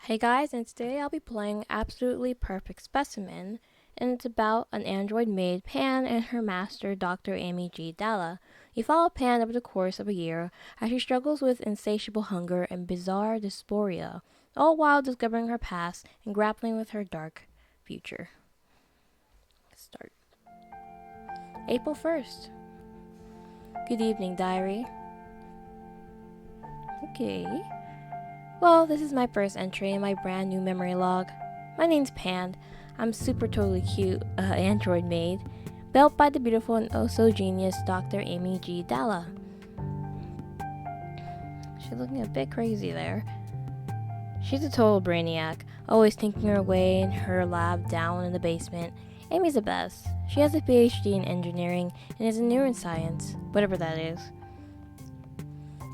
Hey guys, and today I'll be playing Absolutely Perfect Specimen, and it's about an android maid, Pan, and her master, Dr. Amy G Dala. You follow Pan over the course of a year as she struggles with insatiable hunger and bizarre dysphoria, all while discovering her past and grappling with her dark future. Let's start. April 1st. Good evening, diary. Okay. Well, this is my first entry in my brand new memory log. My name's Pan. I'm super totally cute android maid, built by the beautiful and oh so genius Dr. Amy G Dala. She's looking a bit crazy there. She's a total brainiac, always thinking her way in her lab down in the basement. Amy's the best. She has a PhD in engineering and is in neuroscience, whatever that is.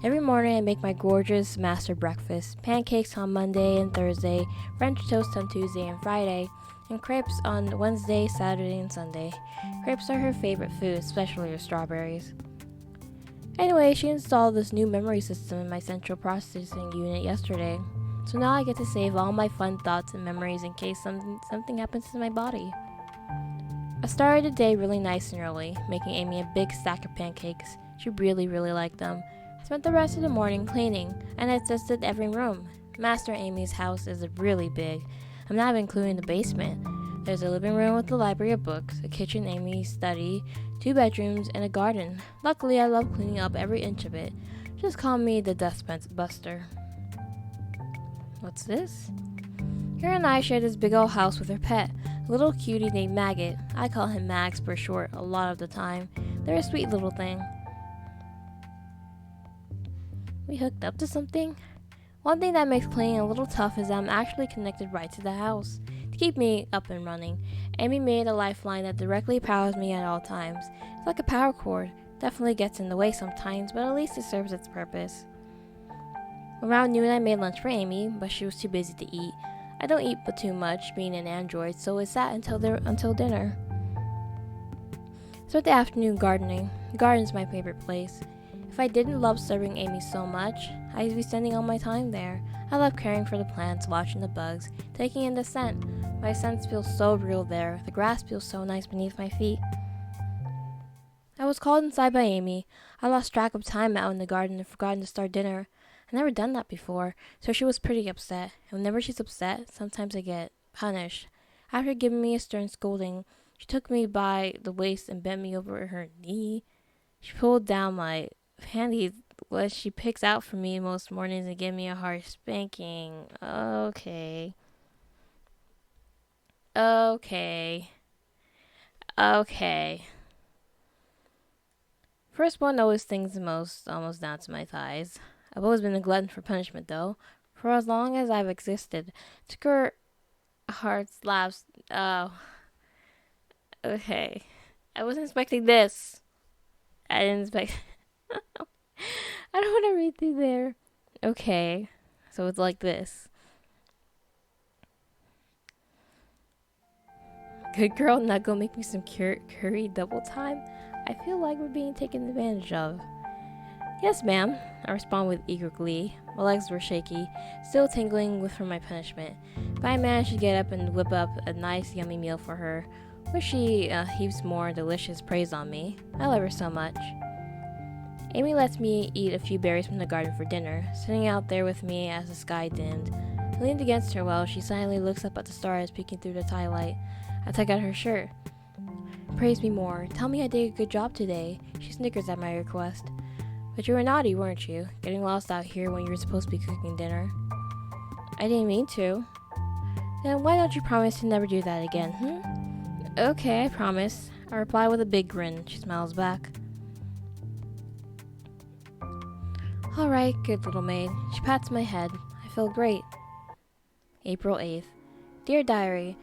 Every morning I make my gorgeous master breakfast, pancakes on Monday and Thursday, French toast on Tuesday and Friday, and crepes on Wednesday, Saturday, and Sunday. Crepes are her favorite food, especially with strawberries. Anyway, she installed this new memory system in my central processing unit yesterday, so now I get to save all my fun thoughts and memories in case something happens to my body. I started the day really nice and early, making Amy a big stack of pancakes. She really liked them. I spent the rest of the morning cleaning, and I tested every room. Master Amy's house is really big. I'm not even including the basement. There's a living room with a library of books, a kitchen, Amy's study, 2 bedrooms, and a garden. Luckily, I love cleaning up every inch of it. Just call me the dust buster. What's this? Her and I share this big old house with her pet, a little cutie named Maggot. I call him Max for short a lot of the time. They're a sweet little thing. We hooked up to something? One thing that makes cleaning a little tough is that I'm actually connected right to the house. To keep me up and running, Amy made a lifeline that directly powers me at all times. It's like a power cord. Definitely gets in the way sometimes, but at least it serves its purpose. Around noon I made lunch for Amy, but she was too busy to eat. I don't eat but too much, being an android, so it sat until dinner. Spent the afternoon gardening. The garden's my favorite place. If I didn't love serving Amy so much, I'd be spending all my time there. I love caring for the plants, watching the bugs, taking in the scent. My sense feels so real there. The grass feels so nice beneath my feet. I was called inside by Amy. I lost track of time out in the garden and forgotten to start dinner. I've never done that before, so she was pretty upset. And whenever she's upset, sometimes I get punished. After giving me a stern scolding, she took me by the waist and bent me over her knee. She pulled down my panties, what she picks out for me most mornings, and give me a harsh spanking. Okay. First one always stings the most, almost down to my thighs. I've always been a glutton for punishment, though. For as long as I've existed, took her hard slaps. Oh. Okay. I wasn't expecting this. I didn't expect... I don't want to read through there. Okay. So it's like this. Good girl, now go make me some curry double time. I feel like we're being taken advantage of. Yes, ma'am, I respond with eager glee. My legs were shaky, still tingling from my punishment, but I managed to get up and whip up a nice, yummy meal for her, which she heaps more delicious praise on me. I love her so much. Amy lets me eat a few berries from the garden for dinner, sitting out there with me as the sky dimmed. I leaned against her while she silently looks up at the stars peeking through the twilight. I tug at her shirt. Praise me more. Tell me I did a good job today. She snickers at my request. But you were naughty, weren't you? Getting lost out here when you were supposed to be cooking dinner. I didn't mean to. Then why don't you promise to never do that again, Okay, I promise. I reply with a big grin. She smiles back. Alright, good little maid. She pats my head. I feel great. April 8th. Dear Diary,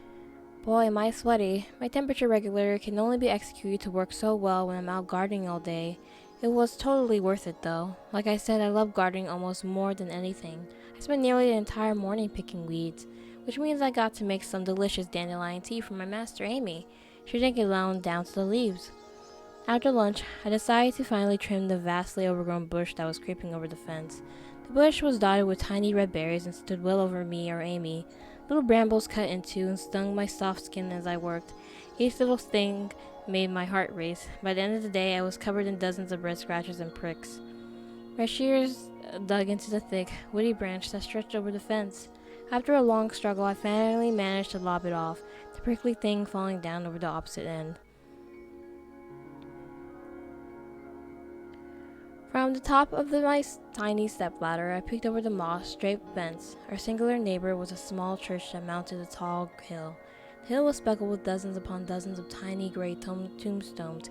boy, am I sweaty. My temperature regulator can only be executed to work so well when I'm out gardening all day. It was totally worth it though. Like I said, I love gardening almost more than anything. I spent nearly the entire morning picking weeds, which means I got to make some delicious dandelion tea for my master Amy. She didn't get down to the leaves. After lunch, I decided to finally trim the vastly overgrown bush that was creeping over the fence. The bush was dotted with tiny red berries and stood well over me or Amy. Little brambles cut into and stung my soft skin as I worked. Each little sting made my heart race. By the end of the day, I was covered in dozens of red scratches and pricks. My shears dug into the thick, woody branch that stretched over the fence. After a long struggle, I finally managed to lob it off, the prickly thing falling down over the opposite end. From the top of my tiny stepladder, I peeked over the moss-draped fence. Our singular neighbor was a small church that mounted a tall hill. The hill was speckled with dozens upon dozens of tiny gray tombstones,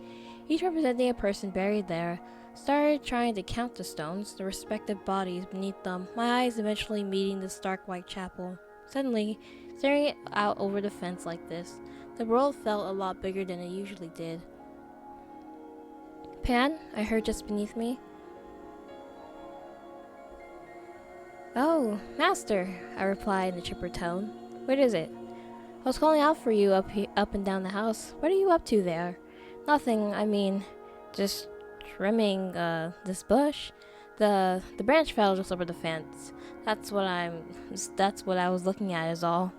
each representing a person buried there. Started trying to count the stones, the respective bodies beneath them, my eyes eventually meeting the stark white chapel. Suddenly, staring out over the fence like this, the world felt a lot bigger than it usually did. "Pan?" I heard just beneath me. "Oh, Master," I replied in a chipper tone. "What is it?" "I was calling out for you up and down the house. What are you up to there?" "Nothing, just trimming this bush. The branch fell just over the fence. That's what I was looking at is all."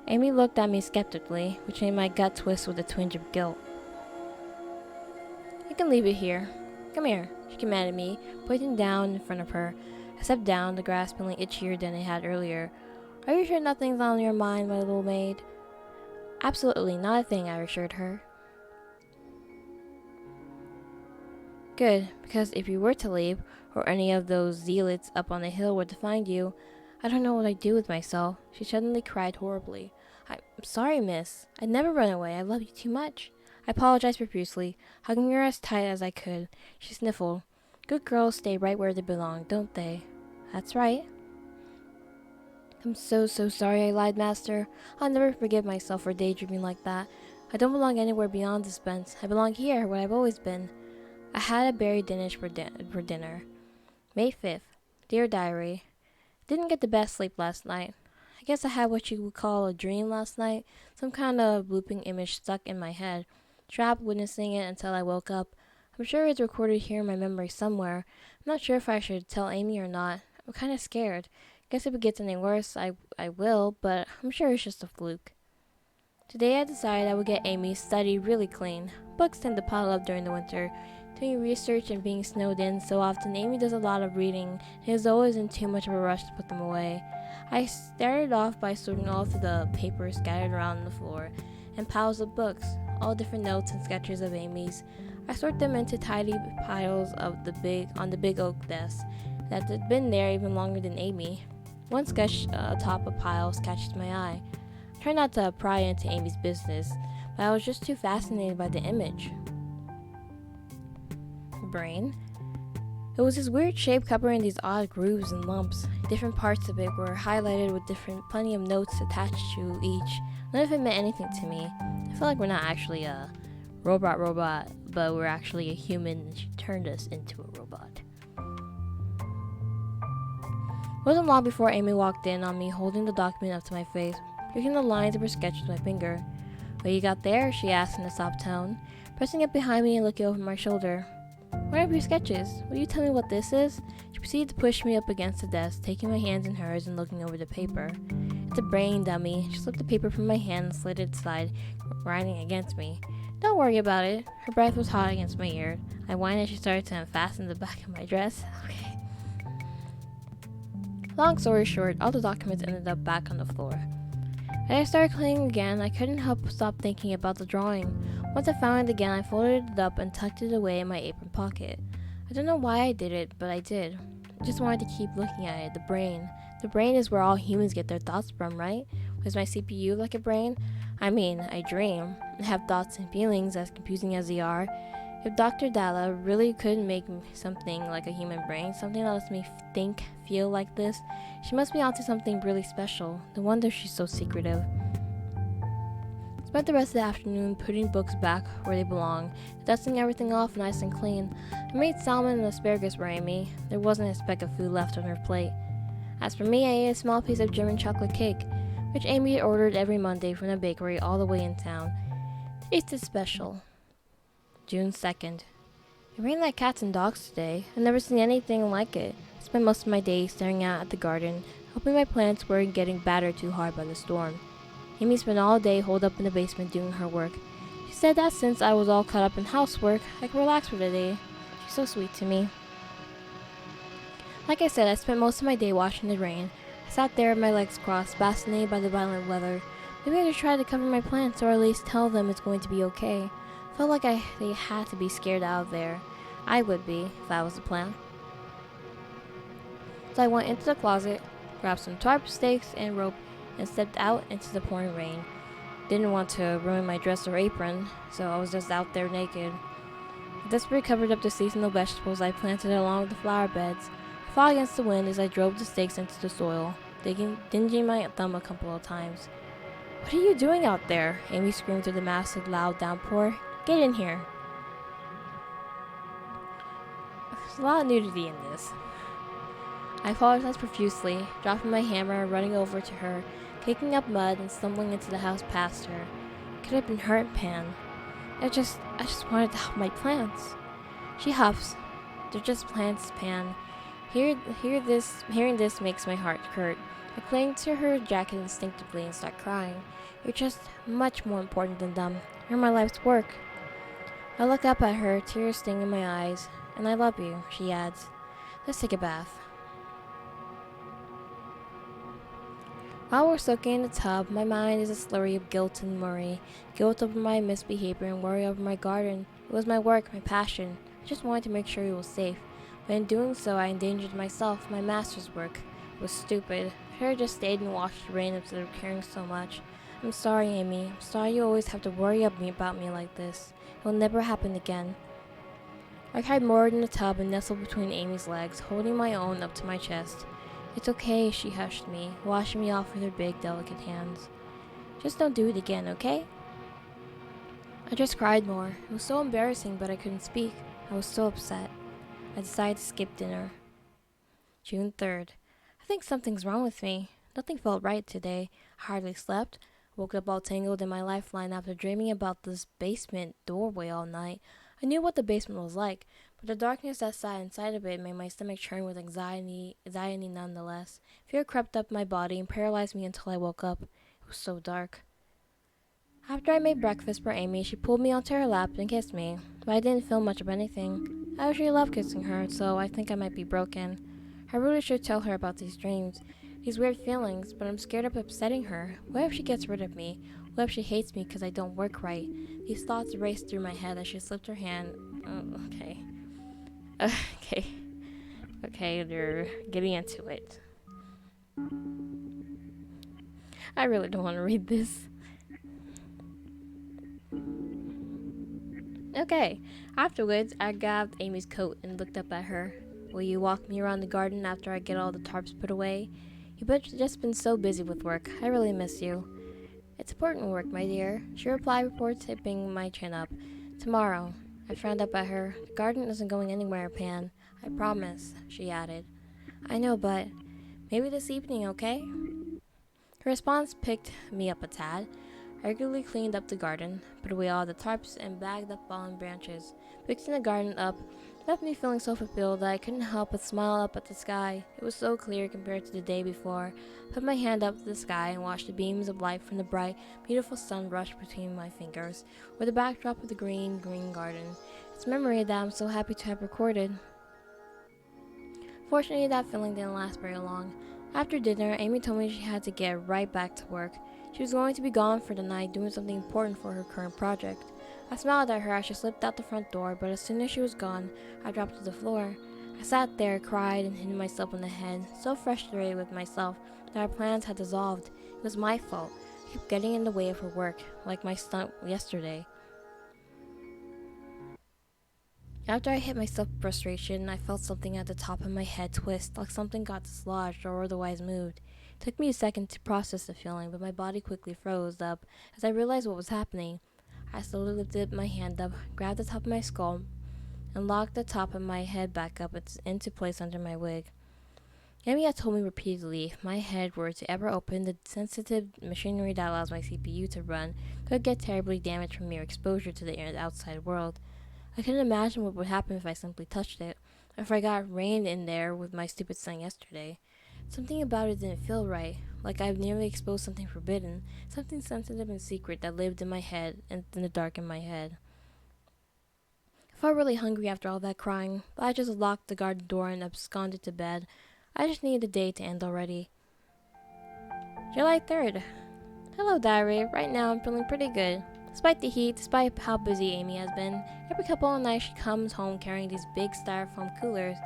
Amy looked at me skeptically, which made my gut twist with a twinge of guilt. "You can leave it here. Come here," she commanded me, pointing down in front of her. I stepped down, the grass feeling itchier than it had earlier. "Are you sure nothing's on your mind, my little maid?" "Absolutely not a thing," I assured her. "Good, because if you were to leave, or any of those zealots up on the hill were to find you, I don't know what I'd do with myself." She suddenly cried horribly. "I'm sorry, miss. I'd never run away. I love you too much." I apologized profusely, hugging her as tight as I could. She sniffled. "Good girls stay right where they belong, don't they?" "That's right." "I'm so sorry I lied, Master. I'll never forgive myself for daydreaming like that. I don't belong anywhere beyond this fence. I belong here, where I've always been." I had a berry dish for dinner. May 5th. Dear Diary. Didn't get the best sleep last night. I guess I had what you would call a dream last night. Some kind of looping image stuck in my head. Trapped witnessing it until I woke up. I'm sure it's recorded here in my memory somewhere. I'm not sure if I should tell Amy or not. I'm kind of scared. Guess if it gets any worse, I will, but I'm sure it's just a fluke. Today I decided I would get Amy's study really clean. Books tend to pile up during the winter. Doing research and being snowed in so often, Amy does a lot of reading and is always in too much of a rush to put them away. I started off by sorting all of the papers scattered around the floor and piles of books, all different notes and sketches of Amy's. I sort them into tidy piles on the big oak desk that had been there even longer than Amy. One sketch atop a pile catches my eye. I tried not to pry into Amy's business, but I was just too fascinated by the image. Brain. It was this weird shape covering these odd grooves and lumps. Different parts of it were highlighted with plenty of notes attached to each. None of it meant anything to me. I feel like we're not actually a robot, but we're actually a human and she turned us into a robot. It wasn't long before Amy walked in on me holding the document up to my face, pricking the lines of her sketch with my finger. "What you got there?" she asked in a soft tone, pressing it behind me and looking over my shoulder. "What are your sketches? Will you tell me what this is?" She proceeded to push me up against the desk, taking my hands in hers and looking over the paper. "It's a brain, dummy." She slipped the paper from my hand and slid it aside, grinding against me. "Don't worry about it." Her breath was hot against my ear. I whined as she started to unfasten the back of my dress. Okay. Long story short, all the documents ended up back on the floor. As I started cleaning again, I couldn't help stop thinking about the drawing. Once I found it again, I folded it up and tucked it away in my apron pocket. I don't know why I did it, but I did. I just wanted to keep looking at it, the brain. The brain is where all humans get their thoughts from, right? Was my CPU like a brain? I dream. I have thoughts and feelings, as confusing as they are. If Dr. Dala really could make something like a human brain, something that lets me think, feel like this, she must be onto something really special. No wonder she's so secretive. Spent the rest of the afternoon putting books back where they belong, dusting everything off nice and clean. I made salmon and asparagus for Amy. There wasn't a speck of food left on her plate. As for me, I ate a small piece of German chocolate cake, which Amy had ordered every Monday from the bakery all the way in town. It tasted special. June 2nd. It rained like cats and dogs today. I've never seen anything like it. I spent most of my day staring out at the garden, hoping my plants weren't getting battered too hard by the storm. Amy spent all day holed up in the basement doing her work. She said that since I was all caught up in housework, I could relax for the day. She's so sweet to me. Like I said, I spent most of my day watching the rain. I sat there with my legs crossed, fascinated by the violent weather. Maybe I should try to cover my plants, or at least tell them it's going to be okay. Felt like they had to be scared out of there. I would be, if that was the plan. So I went into the closet, grabbed some tarp, stakes, and rope, and stepped out into the pouring rain. Didn't want to ruin my dress or apron, so I was just out there naked. Desperately covered up the seasonal vegetables I planted along with the flower beds. I fought against the wind as I drove the stakes into the soil, dinging my thumb a couple of times. "What are you doing out there?" Amy screamed through the massive, loud downpour. "Get in here." There's a lot of nudity in this. I apologized profusely, dropping my hammer, running over to her, kicking up mud, and stumbling into the house past her. Could have been her, Pan. I just wanted to help my plants. She huffs. "They're just plants, Pan. Hearing this makes my heart hurt." I cling to her jacket instinctively and start crying. "You're just much more important than them. You're my life's work." I look up at her, tears stinging my eyes. "And I love you," she adds. "Let's take a bath." While we're soaking in the tub, my mind is a slurry of guilt and worry. Guilt over my misbehavior and worry over my garden. It was my work, my passion. I just wanted to make sure it was safe. But in doing so, I endangered myself, my master's work. It was stupid. I should have just stayed and watched the rain instead of caring so much. "I'm sorry, Amy. I'm sorry you always have to worry about me like this. It will never happen again." I cried more in the tub and nestled between Amy's legs, holding my own up to my chest. "It's okay," she hushed me, washing me off with her big, delicate hands. "Just don't do it again, okay?" I just cried more. It was so embarrassing, but I couldn't speak. I was so upset. I decided to skip dinner. June 3rd. I think something's wrong with me. Nothing felt right today. I hardly slept. Woke up all tangled in my lifeline after dreaming about this basement doorway all night. I knew what the basement was like, but the darkness that sat inside of it made my stomach churn with anxiety nonetheless. Fear crept up my body and paralyzed me until I woke up. It was so dark. After I made breakfast for Amy, she pulled me onto her lap and kissed me, but I didn't feel much of anything. I usually love kissing her, so I think I might be broken. I really should tell her about these dreams, these weird feelings, but I'm scared of upsetting her. What if she gets rid of me? What if she hates me because I don't work right? These thoughts raced through my head as she slipped her hand. Okay. Okay, they're getting into it. I really don't want to read this. Okay. Afterwards, I grabbed Amy's coat and looked up at her. "Will you walk me around the garden after I get all the tarps put away? You've just been so busy with work. I really miss you." "It's important work, my dear," she replied before tipping my chin up. "Tomorrow." I frowned up at her. "The garden isn't going anywhere, Pan. I promise," she added. "I know, but maybe this evening, okay?" Her response picked me up a tad. I regularly cleaned up the garden, put away all the tarps, and bagged up fallen branches. Fixing the garden up left me feeling so fulfilled that I couldn't help but smile up at the sky. It was so clear compared to the day before. I put my hand up to the sky and watched the beams of light from the bright, beautiful sun rush between my fingers, with the backdrop of the green garden. It's a memory that I'm so happy to have recorded. Fortunately, that feeling didn't last very long. After dinner, Amy told me she had to get right back to work. She was going to be gone for the night doing something important for her current project. I smiled at her as she slipped out the front door, but as soon as she was gone, I dropped to the floor. I sat there, cried, and hit myself on the head, so frustrated with myself that our plans had dissolved. It was my fault. I kept getting in the way of her work, like my stunt yesterday. After I hit myself with frustration, I felt something at the top of my head twist, like something got dislodged or otherwise moved. It took me a second to process the feeling, but my body quickly froze up as I realized what was happening. I slowly lifted my hand up, grabbed the top of my skull, and locked the top of my head back up into place under my wig. Amy had told me repeatedly if my head were to ever open, the sensitive machinery that allows my CPU to run could get terribly damaged from mere exposure to the outside world. I couldn't imagine what would happen if I simply touched it. I forgot rain in there with my stupid son yesterday. Something about it didn't feel right, like I've nearly exposed something forbidden, something sensitive and secret that lived in my head and in the dark in my head. I felt really hungry after all that crying, but I just locked the garden door and absconded to bed. I just needed the day to end already. July 3rd. Hello, diary. Right now I'm feeling pretty good. Despite the heat, despite how busy Amy has been, every couple of nights she comes home carrying these big styrofoam coolers.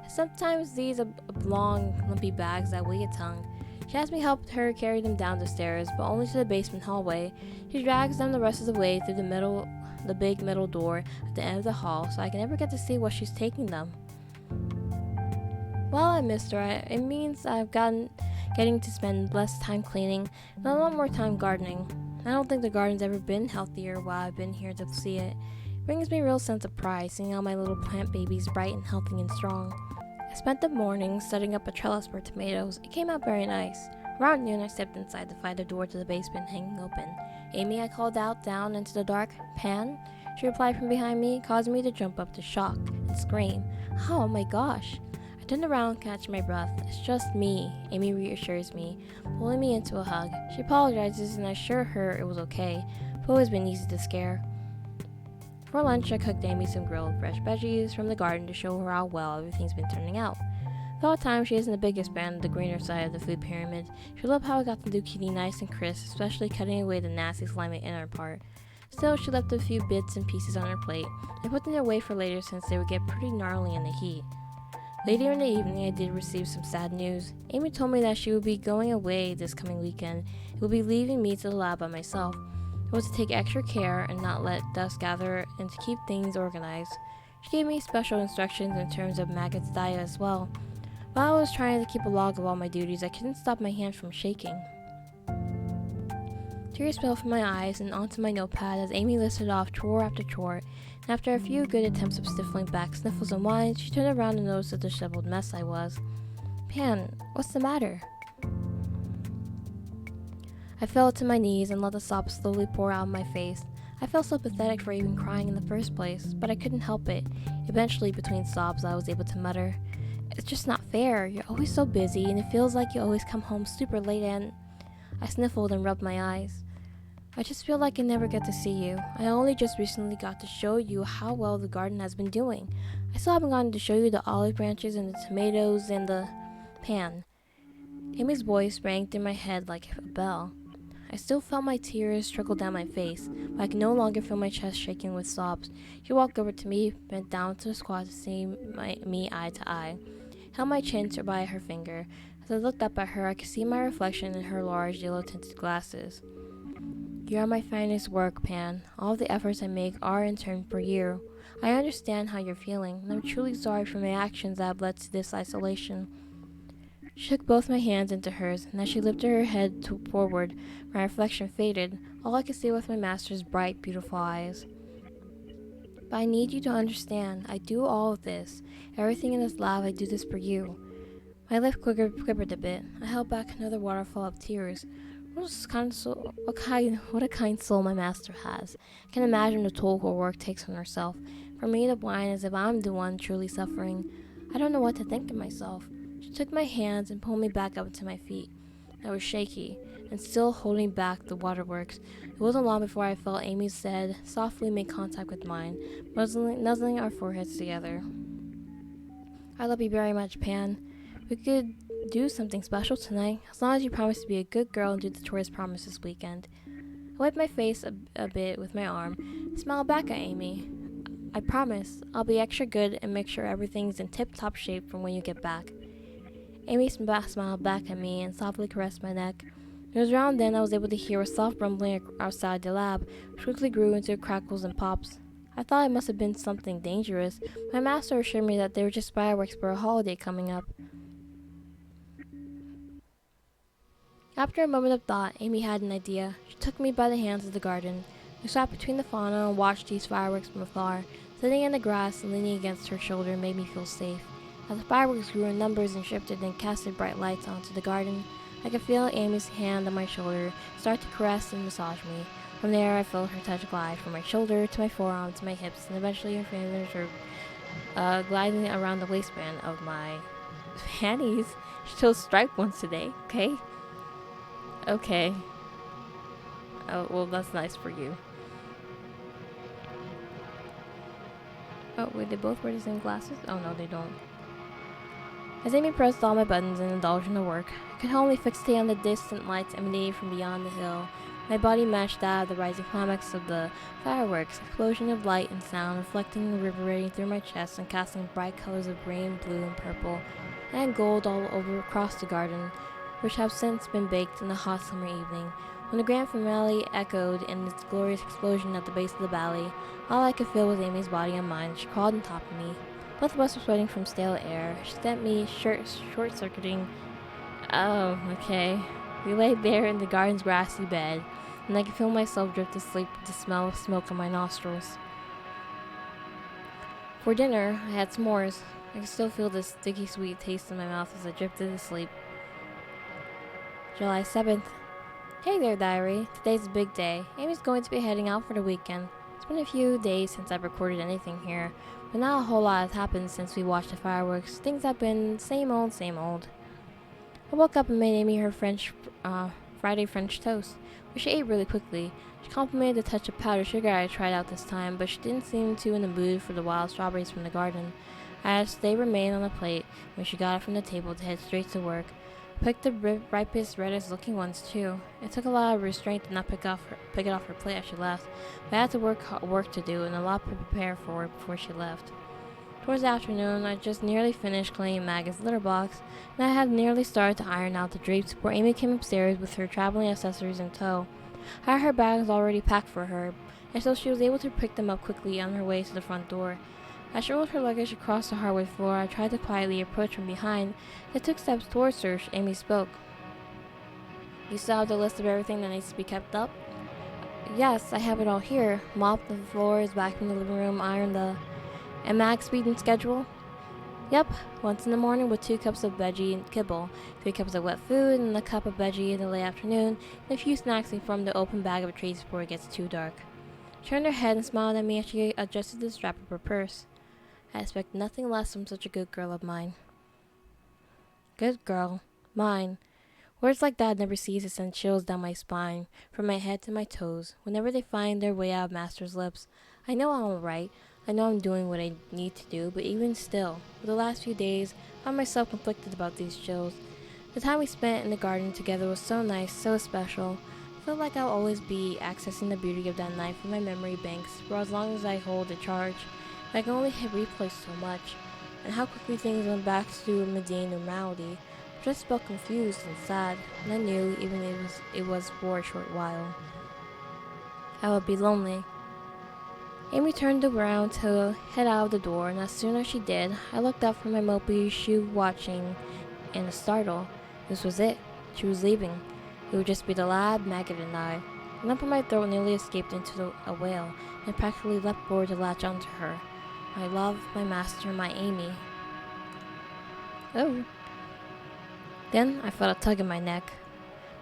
Sometimes these are long, lumpy bags that weigh a ton. She has me help her carry them down the stairs, but only to the basement hallway. She drags them the rest of the way through the big metal door at the end of the hall, so I can never get to see where she's taking them. While I missed her, it means getting to spend less time cleaning and a lot more time gardening. I don't think the garden's ever been healthier while I've been here to see it. It brings me a real sense of pride seeing all my little plant babies bright and healthy and strong. I spent the morning setting up a trellis for tomatoes. It came out very nice. Around noon, I stepped inside to find the door to the basement hanging open. Amy, I called out down into the dark. Pan? She replied from behind me, causing me to jump up to shock and scream. Oh my gosh. I turned around, catching my breath. It's just me, Amy reassures me, pulling me into a hug. She apologizes and I assure her it was okay. I've always been easy to scare. For lunch, I cooked Amy some grilled fresh veggies from the garden to show her how well everything's been turning out. The whole time, she isn't the biggest fan of the greener side of the food pyramid. She loved how I got the zucchini nice and crisp, especially cutting away the nasty, slimy inner part. Still, she left a few bits and pieces on her plate and put them away for later since they would get pretty gnarly in the heat. Later in the evening, I did receive some sad news. Amy told me that she would be going away this coming weekend and would be leaving me to the lab by myself. I was to take extra care and not let dust gather and to keep things organized. She gave me special instructions in terms of Maggot's diet as well. While I was trying to keep a log of all my duties, I couldn't stop my hand from shaking. Tears fell from my eyes and onto my notepad as Amy listed off chore after chore, and after a few good attempts of sniffling back sniffles and whines, she turned around and noticed the disheveled mess I was. Pan, what's the matter? I fell to my knees and let the sobs slowly pour out of my face. I felt so pathetic for even crying in the first place, but I couldn't help it. Eventually, between sobs, I was able to mutter, "It's just not fair. You're always so busy, and it feels like you always come home super late and..." I sniffled and rubbed my eyes. "I just feel like I never get to see you. I only just recently got to show you how well the garden has been doing. I still haven't gotten to show you the olive branches and the tomatoes and the..." Pan. Amy's voice rang through my head like a bell. I still felt my tears trickle down my face, but I could no longer feel my chest shaking with sobs. She walked over to me, bent down to a squat to see me eye to eye, held my chin by her finger. As I looked up at her, I could see my reflection in her large yellow-tinted glasses. "You are my finest work, Pan. All of the efforts I make are in turn for you. I understand how you're feeling, and I'm truly sorry for my actions that have led to this isolation." She took both my hands into hers, and as she lifted her head forward, my reflection faded. All I could see was my master's bright, beautiful eyes. "But I need you to understand. I do all of this. Everything in this lab, I do this for you." My lip quivered a bit. I held back another waterfall of tears. What a kind soul my master has. I can imagine the toll her work takes on herself. For me to whine as if I'm the one truly suffering. I don't know what to think of myself. She took my hands and pulled me back up to my feet. I was shaky, and still holding back the waterworks. It wasn't long before I felt Amy's head softly make contact with mine, nuzzling our foreheads together. "I love you very much, Pan. We could do something special tonight, as long as you promise to be a good girl and do the chores promised this weekend." I wiped my face a bit with my arm and smiled back at Amy. "I promise. I'll be extra good and make sure everything's in tip-top shape for when you get back." Amy smiled back at me and softly caressed my neck. It was around then I was able to hear a soft rumbling outside the lab, which quickly grew into crackles and pops. I thought it must have been something dangerous. My master assured me that they were just fireworks for a holiday coming up. After a moment of thought, Amy had an idea. She took me by the hands to the garden. We sat between the fauna and watched these fireworks from afar. Sitting in the grass and leaning against her shoulder made me feel safe. As the fireworks grew in numbers and shifted and casted bright lights onto the garden, I could feel Amy's hand on my shoulder start to caress and massage me. From there, I felt her touch glide from my shoulder to my forearm to my hips, and eventually her fingers gliding around the waistband of my panties. She chose striped ones today, okay? Okay. Oh, well, that's nice for you. Oh, wait, they both wear the same glasses? Oh, no, they don't. As Amy pressed all my buttons and indulged in her work, I could only fixate on the distant lights emanating from beyond the hill. My body matched that of the rising climax of the fireworks, explosion of light and sound reflecting and reverberating through my chest and casting bright colors of green, blue, and purple, and gold all over across the garden, which have since been baked in the hot summer evening. When the grand finale echoed in its glorious explosion at the base of the valley, all I could feel was Amy's body and mine. She crawled on top of me. Both of us were sweating from stale air. She sent me short-circuiting. Oh, okay. We lay there in the garden's grassy bed, and I could feel myself drift to sleep with the smell of smoke in my nostrils. For dinner, I had s'mores. I could still feel the sticky sweet taste in my mouth as I drifted to sleep. July 7th. Hey there, diary. Today's a big day. Amy's going to be heading out for the weekend. It's been a few days since I've recorded anything here, but not a whole lot has happened since we watched the fireworks. Things have been same old, same old. I woke up and made Amy her Friday French toast, which she ate really quickly. She complimented the touch of powdered sugar I tried out this time, but she didn't seem too in the mood for the wild strawberries from the garden. I asked they remained on the plate when she got up from the table to head straight to work. Picked the ripest, reddest looking ones too. It took a lot of restraint to not pick it off her plate as she left, but I had to work to do and a lot to prepare for her before she left. Towards the afternoon, I just nearly finished cleaning Maggie's litter box, and I had nearly started to iron out the drapes before Amy came upstairs with her traveling accessories in tow. I had her bags already packed for her, and so she was able to pick them up quickly on her way to the front door. As she rolled her luggage across the hardwood floor, I tried to quietly approach from behind. I took steps towards her. Amy spoke. You still have the list of everything that needs to be kept up? Yes, I have it all here. Mopped the floors, back in the living room, ironed the... And Mag's feeding schedule? Yep, once in the morning with 2 cups of veggie and kibble, 3 cups of wet food, and a cup of veggie in the late afternoon, and a few snacks from the open bag of treats before it gets too dark. She turned her head and smiled at me as she adjusted the strap of her purse. I expect nothing less from such a good girl of mine. Good girl. Mine. Words like that never cease to send chills down my spine, from my head to my toes, whenever they find their way out of Master's lips. I know I'm alright. I know I'm doing what I need to do, but even still, for the last few days, I find myself conflicted about these chills. The time we spent in the garden together was so nice, so special. I feel like I'll always be accessing the beauty of that night from my memory banks for as long as I hold the charge. I can only replay so much, and how quickly things went back to mundane normality. I just felt confused and sad, and I knew, even if it was for a short while, I would be lonely. Amy turned around to head out of the door, and as soon as she did, I looked up from my mopey shoe watching in a startle. This was it. She was leaving. It would just be the lad, Maggot, and I. The lump in my throat nearly escaped into a wail, and I practically leapt forward to latch onto her. My love, my master, my Amy. Oh. Then I felt a tug in my neck.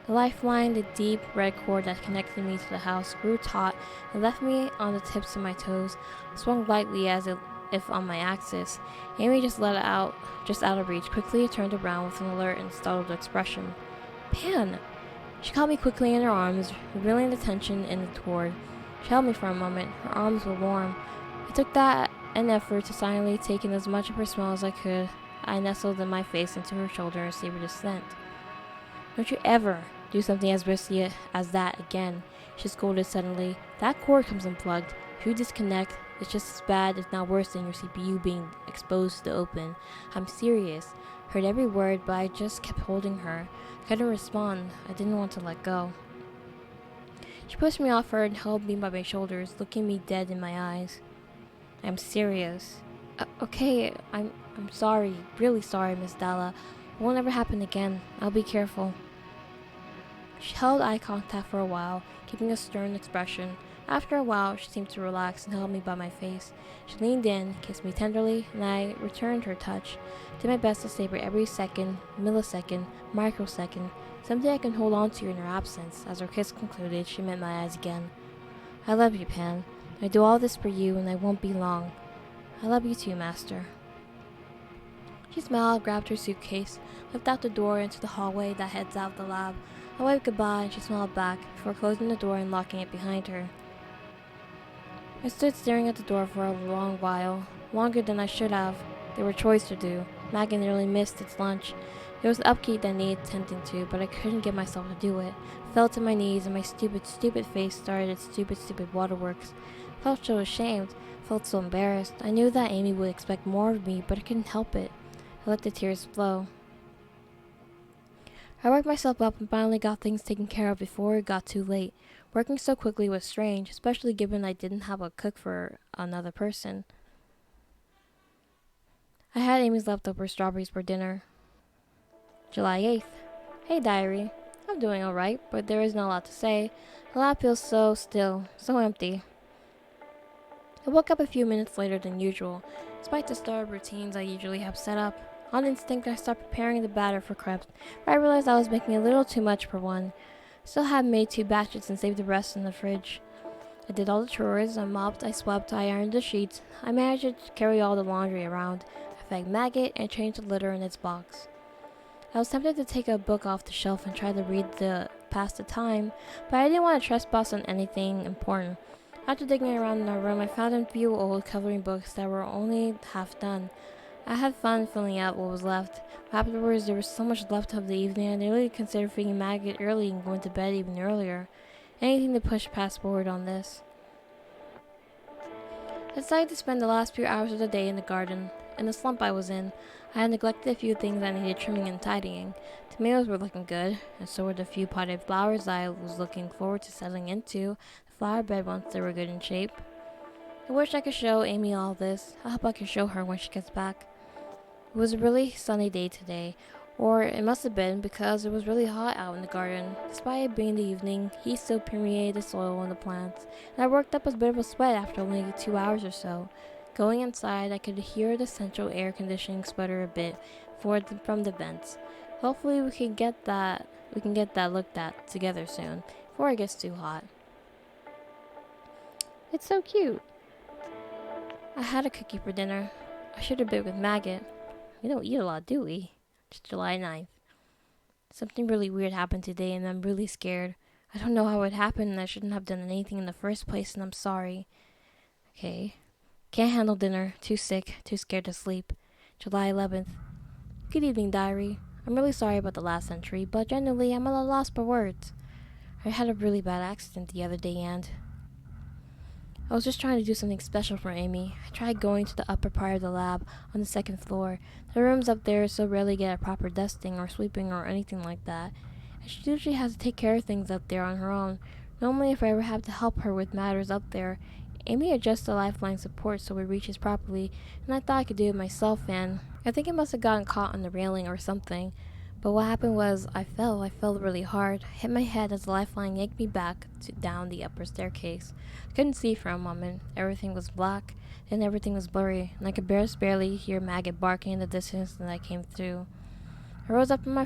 The lifeline, the deep red cord that connected me to the house, grew taut and left me on the tips of my toes, swung lightly as if on my axis. Amy just let it out, just out of reach, quickly turned around with an alert and startled expression. Pan! She caught me quickly in her arms, revealing the tension in the cord. She held me for a moment. Her arms were warm. It took that an effort to silently take in as much of her smell as I could. I nestled in my face into her shoulder and savored the scent. Don't you ever do something as risky as that again, she scolded suddenly. That cord comes unplugged. If you disconnect, it's just as bad, if not worse, than your CPU being exposed to the open. I'm serious. Heard every word, but I just kept holding her. I couldn't respond. I didn't want to let go. She pushed me off her and held me by my shoulders, looking me dead in my eyes. I'm serious. Okay, I'm sorry. Really sorry, Miss Dala. It won't ever happen again. I'll be careful. She held eye contact for a while, keeping a stern expression. After a while, she seemed to relax and held me by my face. She leaned in, kissed me tenderly, and I returned her touch. Did my best to savor every second, millisecond, microsecond, something I can hold on to in her absence. As our kiss concluded, she met my eyes again. I love you, Pan. I do all this for you, and I won't be long. I love you too, Master. She smiled, grabbed her suitcase, left out the door into the hallway that heads out of the lab. I waved goodbye and she smiled back before closing the door and locking it behind her. I stood staring at the door for a long while, longer than I should have. There were chores to do. Maggie nearly missed its lunch. There was upkeep that needed tending to, but I couldn't get myself to do it. I fell to my knees and my stupid face started its stupid waterworks. I felt so ashamed, felt so embarrassed. I knew that Amy would expect more of me, but I couldn't help it. I let the tears flow. I worked myself up and finally got things taken care of before it got too late. Working so quickly was strange, especially given I didn't have a cook for another person. I had Amy's leftover strawberries for dinner. July 8th. Hey diary. I'm doing alright, but there isn't a lot to say. The lab feels so still, so empty. I woke up a few minutes later than usual, despite the startup routines I usually have set up. On instinct, I started preparing the batter for crepes, but I realized I was making a little too much for one. I still had made 2 batches and saved the rest in the fridge. I did all the chores. I mopped, I swept, I ironed the sheets. I managed to carry all the laundry around. I fed Maggot and changed the litter in its box. I was tempted to take a book off the shelf and try to read to pass the time, but I didn't want to trespass on anything important. After digging around in our room, I found a few old coloring books that were only half done. I had fun filling out what was left. Afterwards, there was so much left of the evening, I nearly considered feeding Maggot early and going to bed even earlier. Anything to push past forward on this. I decided to spend the last few hours of the day in the garden. In the slump I was in, I had neglected a few things that needed trimming and tidying. Tomatoes were looking good, and so were the few potted flowers I was looking forward to settling into the flower bed once they were good in shape. I wish I could show Amy all this. I hope I can show her when she gets back. It was a really sunny day today, or it must have been because it was really hot out in the garden. Despite it being the evening, heat still permeated the soil and the plants, and I worked up a bit of a sweat after only 2 hours or so. Going inside, I could hear the central air conditioning sputter a bit from the vents. Hopefully we can get that looked at together soon, before it gets too hot. It's so cute. I had a cookie for dinner. I shared a bit with Maggot. We don't eat a lot, do we? It's July 9th. Something really weird happened today and I'm really scared. I don't know how it happened and I shouldn't have done anything in the first place and I'm sorry. Okay. Can't handle dinner. Too sick. Too scared to sleep. July 11th. Good evening, diary. I'm really sorry about the last entry, but generally I'm at a loss for words. I had a really bad accident the other day and I was just trying to do something special for Amy. I tried going to the upper part of the lab on the 2nd floor. The rooms up there so rarely get a proper dusting or sweeping or anything like that. And she usually has to take care of things up there on her own. Normally, if I ever have to help her with matters up there, Amy adjusts the lifeline support so it reaches properly, and I thought I could do it myself, and I think it must have gotten caught on the railing or something. But what happened was I fell really hard, hit my head as the lifeline yanked me back down the upper staircase. I couldn't see for a moment. Everything was black, and everything was blurry, and I could barely hear Maggot barking in the distance as I came through. I rose up from the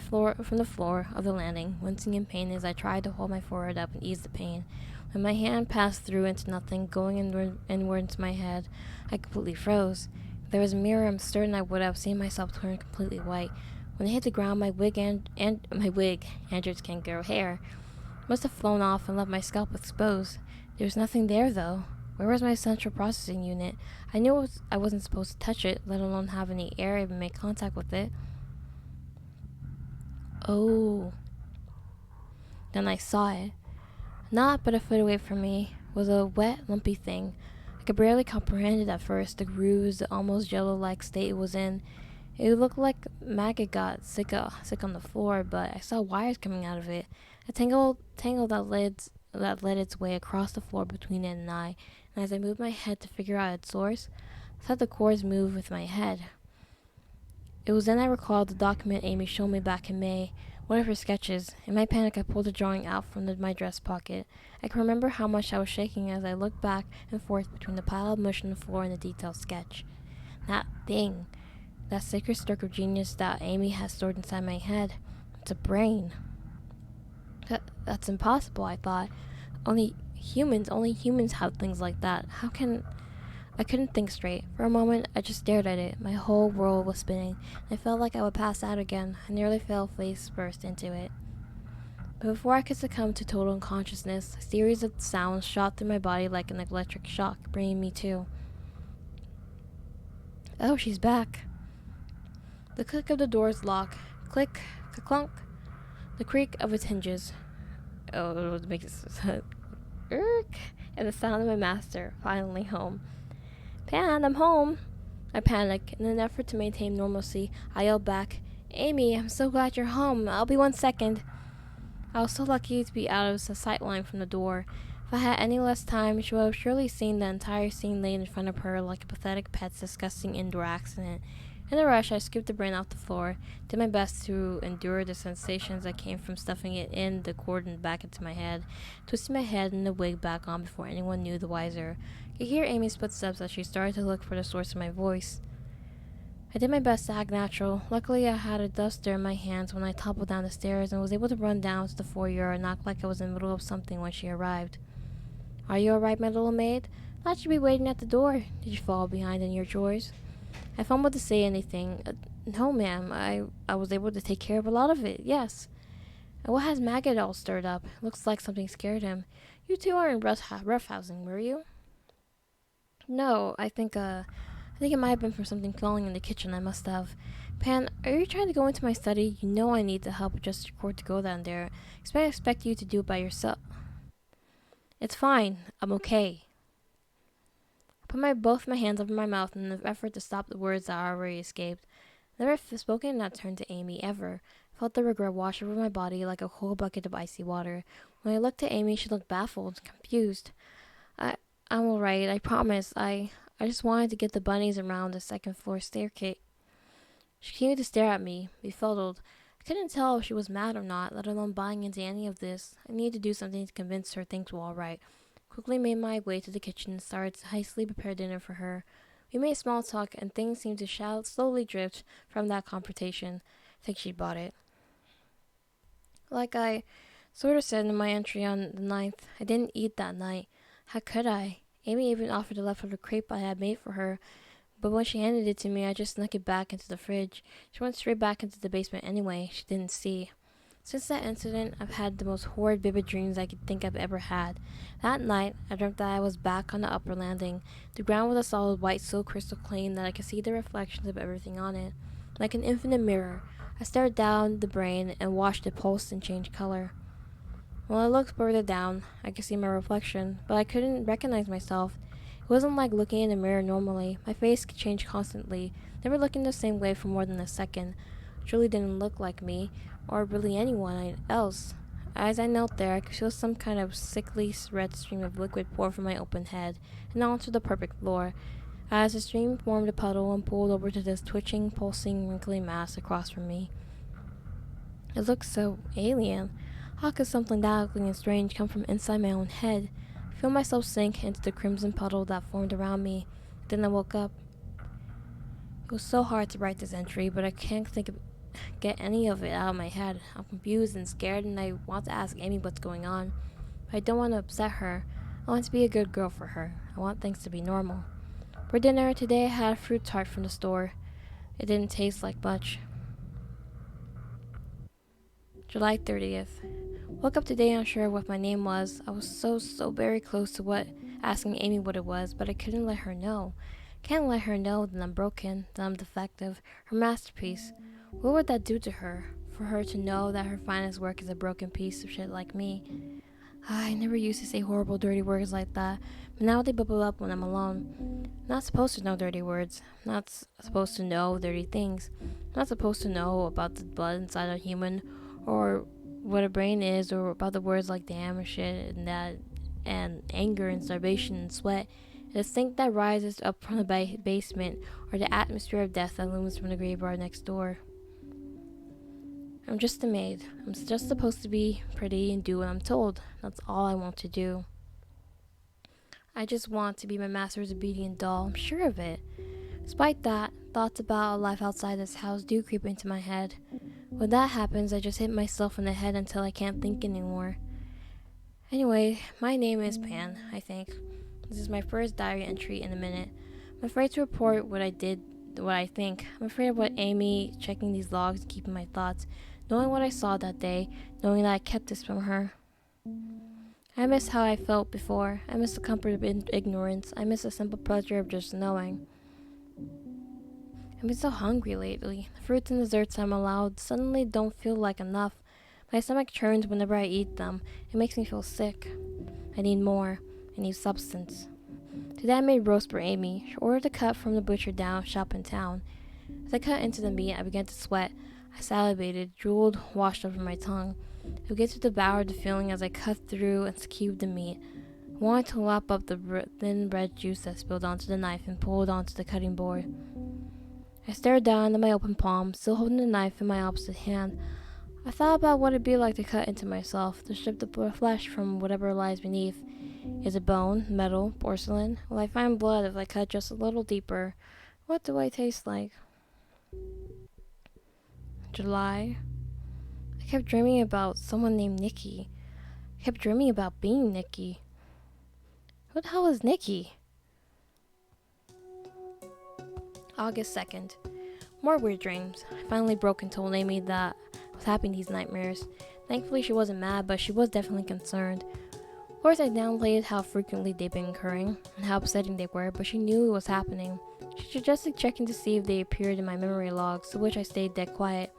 floor of the landing, wincing in pain as I tried to hold my forehead up and ease the pain. When my hand passed through into nothing, going inward into my head, I completely froze. If there was a mirror, I'm certain I would have seen myself turn completely white. When I hit the ground, my wig, Andrew's kangaroo hair, must have flown off and left my scalp exposed. There was nothing there, though. Where was my central processing unit? I knew I wasn't supposed to touch it, let alone have any air even make contact with it. Oh. Then I saw it. Not but a foot away from me was a wet, lumpy thing. I could barely comprehend it at first, the grooves, the almost jello-like state it was in. It looked like Maggot got sick on the floor, but I saw wires coming out of it. A tangle that led its way across the floor between it and I, and as I moved my head to figure out its source, I thought the cords moved with my head. It was then I recalled the document Amy showed me back in May, one of her sketches. In my panic, I pulled the drawing out from my dress pocket. I can remember how much I was shaking as I looked back and forth between the pile of mush on the floor and the detailed sketch. That thing. That sacred stroke of genius that Amy has stored inside my head. It's a brain. That's impossible, I thought. Only humans have things like that. How can... I couldn't think straight. For a moment, I just stared at it. My whole world was spinning. I felt like I would pass out again. I nearly fell face first into it. But before I could succumb to total unconsciousness, a series of sounds shot through my body like an electric shock, bringing me to. Oh, she's back. The click of the door's lock. Click, clunk. The creak of its hinges. Oh, it makes irk, and the sound of my master, finally home. Pan, I'm home. I panic. In an effort to maintain normalcy, I yell back, Amy, I'm so glad you're home. I'll be 1 second. I was so lucky to be out of the sight line from the door. If I had any less time, she would have surely seen the entire scene laid in front of her like a pathetic pet's disgusting indoor accident. In a rush, I scooped the brain off the floor, did my best to endure the sensations that came from stuffing it in the cord and back into my head, twisting my head and the wig back on before anyone knew the wiser. I could hear Amy's footsteps as she started to look for the source of my voice. I did my best to act natural. Luckily, I had a duster in my hands when I toppled down the stairs and was able to run down to the foyer and act like I was in the middle of something when she arrived. Are you alright, my little maid? Thought you'd be waiting at the door. Did you fall behind in your chores? I fumbled to say anything. No, ma'am. I was able to take care of a lot of it, yes. And what has Maggot all stirred up? Looks like something scared him. You two aren't roughhousing, were you? No, I think it might have been from something falling in the kitchen. I must have. Pan, are you trying to go into my study? You know I need the help adjust your cord to go down there. I expect you to do it by yourself. It's fine. I'm okay. I put both my hands over my mouth in an effort to stop the words that already escaped. Never spoken and not turned to Amy, ever. I felt the regret wash over my body like a whole bucket of icy water. When I looked at Amy, she looked baffled, confused. I'm alright, I promise. I just wanted to get the bunnies around the second floor staircase. She continued to stare at me, befuddled. I couldn't tell if she was mad or not, let alone buying into any of this. I needed to do something to convince her things were alright. Quickly made my way to the kitchen and started to hastily prepare dinner for her. We made small talk, and things seemed to slowly drift from that confrontation. I think she bought it. Like I sort of said in my entry on the 9th, I didn't eat that night. How could I? Amy even offered the leftover crepe I had made for her, but when she handed it to me, I just snuck it back into the fridge. She went straight back into the basement anyway. She didn't see. Since that incident, I've had the most horrid vivid dreams I could think I've ever had. That night, I dreamt that I was back on the upper landing. The ground was a solid white so crystal clean that I could see the reflections of everything on it. Like an infinite mirror, I stared down the brain and watched it pulse and change color. When I looked further down, I could see my reflection, but I couldn't recognize myself. It wasn't like looking in a mirror normally. My face could change constantly, never looking the same way for more than a second. It truly didn't look like me, or really anyone else. As I knelt there, I could feel some kind of sickly red stream of liquid pour from my open head and onto the perfect floor. As the stream formed a puddle and pooled over to this twitching, pulsing, wrinkly mass across from me. It looked so alien. How could something that ugly and strange come from inside my own head? I feel myself sink into the crimson puddle that formed around me. Then I woke up. It was so hard to write this entry, but I can't get any of it out of my head. I'm confused and scared, and I want to ask Amy what's going on. But I don't want to upset her. I want to be a good girl for her. I want things to be normal. For dinner today, I had a fruit tart from the store. It didn't taste like much. July 30th. Woke up today unsure what my name was. I was so very close to asking Amy what it was, but I couldn't let her know. Can't let her know that I'm broken, that I'm defective, her masterpiece. What would that do to her? For her to know that her finest work is a broken piece of shit like me. I never used to say horrible, dirty words like that, but now they bubble up when I'm alone. I'm not supposed to know dirty words. I'm not supposed to know dirty things. I'm not supposed to know about the blood inside a human, or what a brain is, or about the words like damn and shit and that, and anger and starvation and sweat, and the stink that rises up from the basement, or the atmosphere of death that looms from the graveyard next door. I'm just a maid. I'm just supposed to be pretty and do what I'm told. That's all I want to do. I just want to be my master's obedient doll. I'm sure of it. Despite that, thoughts about a life outside this house do creep into my head. When that happens, I just hit myself in the head until I can't think anymore. Anyway, my name is Pan, I think. This is my first diary entry in a minute. I'm afraid to report what I did, what I think. I'm afraid of what Amy, checking these logs and keeping my thoughts, knowing what I saw that day, knowing that I kept this from her. I miss how I felt before. I miss the comfort of ignorance. I miss the simple pleasure of just knowing. I've been so hungry lately. The fruits and desserts I'm allowed suddenly don't feel like enough. My stomach churns whenever I eat them. It makes me feel sick. I need more. I need substance. Today I made roast for Amy. She ordered a cut from the butcher down shop in town. As I cut into the meat, I began to sweat. I salivated, drooled, washed over my tongue. It began to devour the feeling as I cut through and cubed the meat. I wanted to lap up the thin red juice that spilled onto the knife and pulled onto the cutting board. I stared down at my open palm, still holding the knife in my opposite hand. I thought about what it'd be like to cut into myself, to strip the flesh from whatever lies beneath. Is it bone, metal, porcelain? Will I find blood if I cut just a little deeper? What do I taste like? July. I kept dreaming about someone named Nikki. I kept dreaming about being Nikki. Who the hell is Nikki? August 2nd. More weird dreams. I finally broke and told Amy that I was having these nightmares. Thankfully, she wasn't mad, but she was definitely concerned. Of course, I downplayed how frequently they'd been occurring and how upsetting they were, but she knew it was happening. She suggested checking to see if they appeared in my memory logs, to which I stayed dead quiet.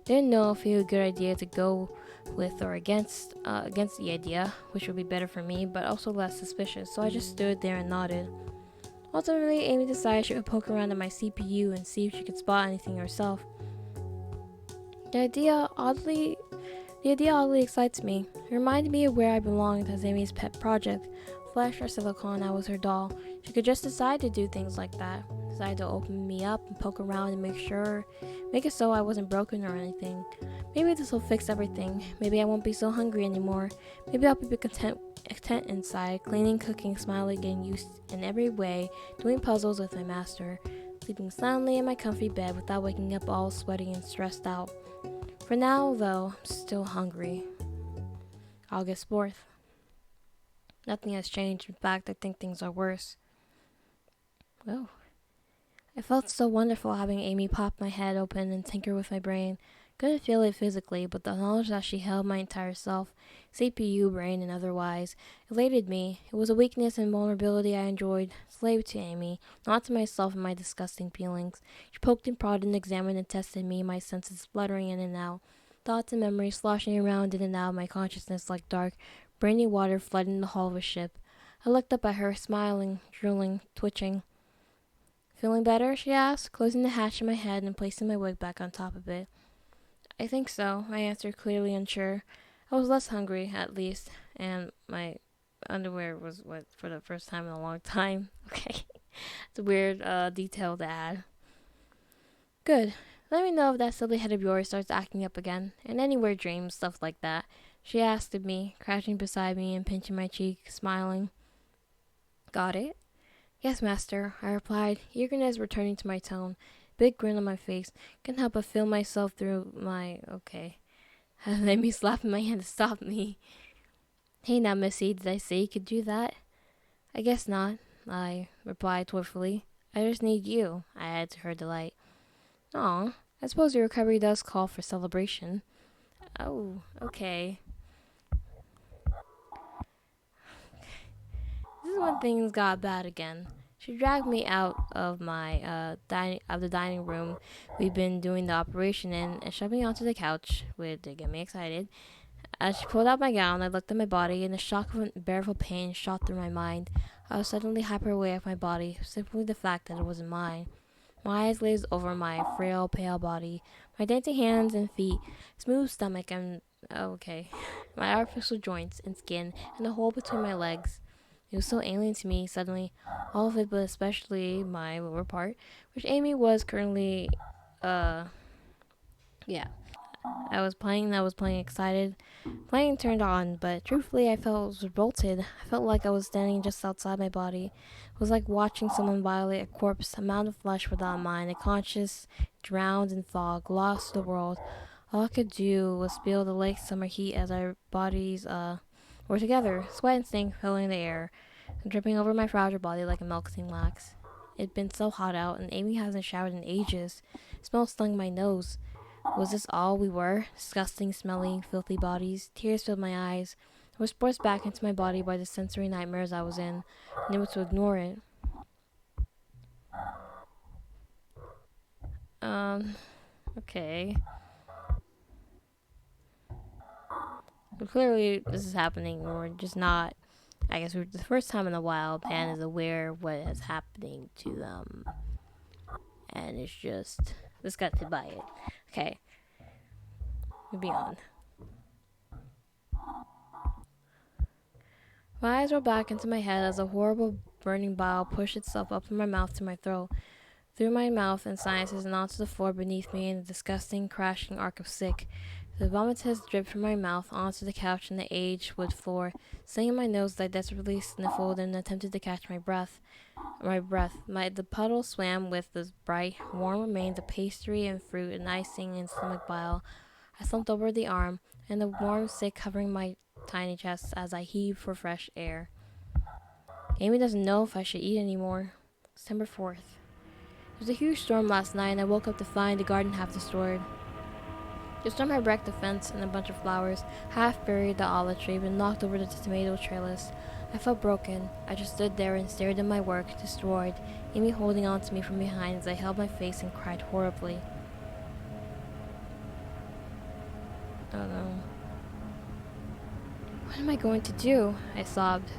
Didn't know if it was a good idea to go with or against the idea, which would be better for me, but also less suspicious, so I just stood there and nodded. Ultimately, Amy decided she would poke around at my CPU and see if she could spot anything herself. The idea oddly excites me. It reminded me of where I belonged as Amy's pet project. Flesh or silicone, I was her doll. She could just decide to do things like that. Decide to open me up and poke around and make it so I wasn't broken or anything. Maybe this will fix everything. Maybe I won't be so hungry anymore. Maybe I'll be content inside, cleaning, cooking, smiling, getting used in every way, doing puzzles with my master, sleeping soundly in my comfy bed without waking up all sweaty and stressed out. For now, though, I'm still hungry. August 4th. Nothing has changed. In fact, I think things are worse. Oh. I felt so wonderful having Amy pop my head open and tinker with my brain. Couldn't feel it physically, but the knowledge that she held my entire self, CPU, brain, and otherwise, elated me. It was a weakness and vulnerability I enjoyed, slave to Amy, not to myself and my disgusting feelings. She poked and prodded and examined and tested me, my senses fluttering in and out, thoughts and memories sloshing around in and out of my consciousness like dark, briny water flooding the hull of a ship. I looked up at her, smiling, drooling, twitching. Feeling better? She asked, closing the hatch in my head and placing my wig back on top of it. I think so, I answered, clearly unsure. I was less hungry, at least, and my underwear was wet for the first time in a long time. Okay, it's a weird detail to add. Good. Let me know if that silly head of yours starts acting up again, and any weird dreams, stuff like that. She asked of me, crouching beside me and pinching my cheek, smiling. Got it? Yes, master, I replied, eagerness returning to my tone. Big grin on my face. Can't help but feel myself through my... Okay. Let me slap my hand to stop me. Hey now, Missy, did I say you could do that? I guess not, I replied thoughtfully. I just need you, I added to her delight. Aw, I suppose your recovery does call for celebration. Oh, okay. This is when things got bad again. She dragged me out of the dining room we'd been doing the operation in and shoved me onto the couch, to get me excited. As she pulled out my gown, I looked at my body, and a shock of unbearable pain shot through my mind. I was suddenly hyper aware of my body, simply the fact that it wasn't mine. My eyes glazed over my frail, pale body, my dainty hands and feet, smooth stomach, and my artificial joints and skin, and the hole between my legs. It was so alien to me, suddenly, all of it, but especially my lower part, which Amy was currently, yeah. I was playing excited, playing turned on, but truthfully I felt revolted. I felt like I was standing just outside my body. It was like watching someone violate a corpse, a mound of flesh without mind, a conscious, drowned in fog, lost to the world. All I could do was feel the late summer heat as our bodies, were together, sweat and stink filling the air. dripping over my fragile body like a melting wax. It'd been so hot out, and Amy hasn't showered in ages. Smell stung my nose. Was this all we were? Disgusting, smelly, filthy bodies. Tears filled my eyes. I was forced back into my body by the sensory nightmares I was in, and able to ignore it. Okay. But clearly, this is happening. We're just not. I guess we're the first time in a while. Pan is aware of what is happening to them, and it's just disgusted by it. Okay, moving on. My eyes rolled back into my head as a horrible burning bile pushed itself up from my mouth to my throat, through my mouth and sinuses and onto the floor beneath me in a disgusting, crashing arc of sick. The vomitus dripped from my mouth onto the couch and the aged wood floor, stinging my nose as I desperately sniffled and attempted to catch my breath. The puddle swam with the bright, warm remains of pastry and fruit and icing and stomach bile. I slumped over the arm, and the warm sick covering my tiny chest as I heaved for fresh air. Amy doesn't know if I should eat anymore. December 4th. There was a huge storm last night, and I woke up to find the garden half destroyed. The storm had wrecked the fence and a bunch of flowers, half buried the olive tree, and knocked over the tomato trellis. I felt broken. I just stood there and stared at my work, destroyed, Amy holding on to me from behind as I held my face and cried horribly. Oh no. What am I going to do? I sobbed.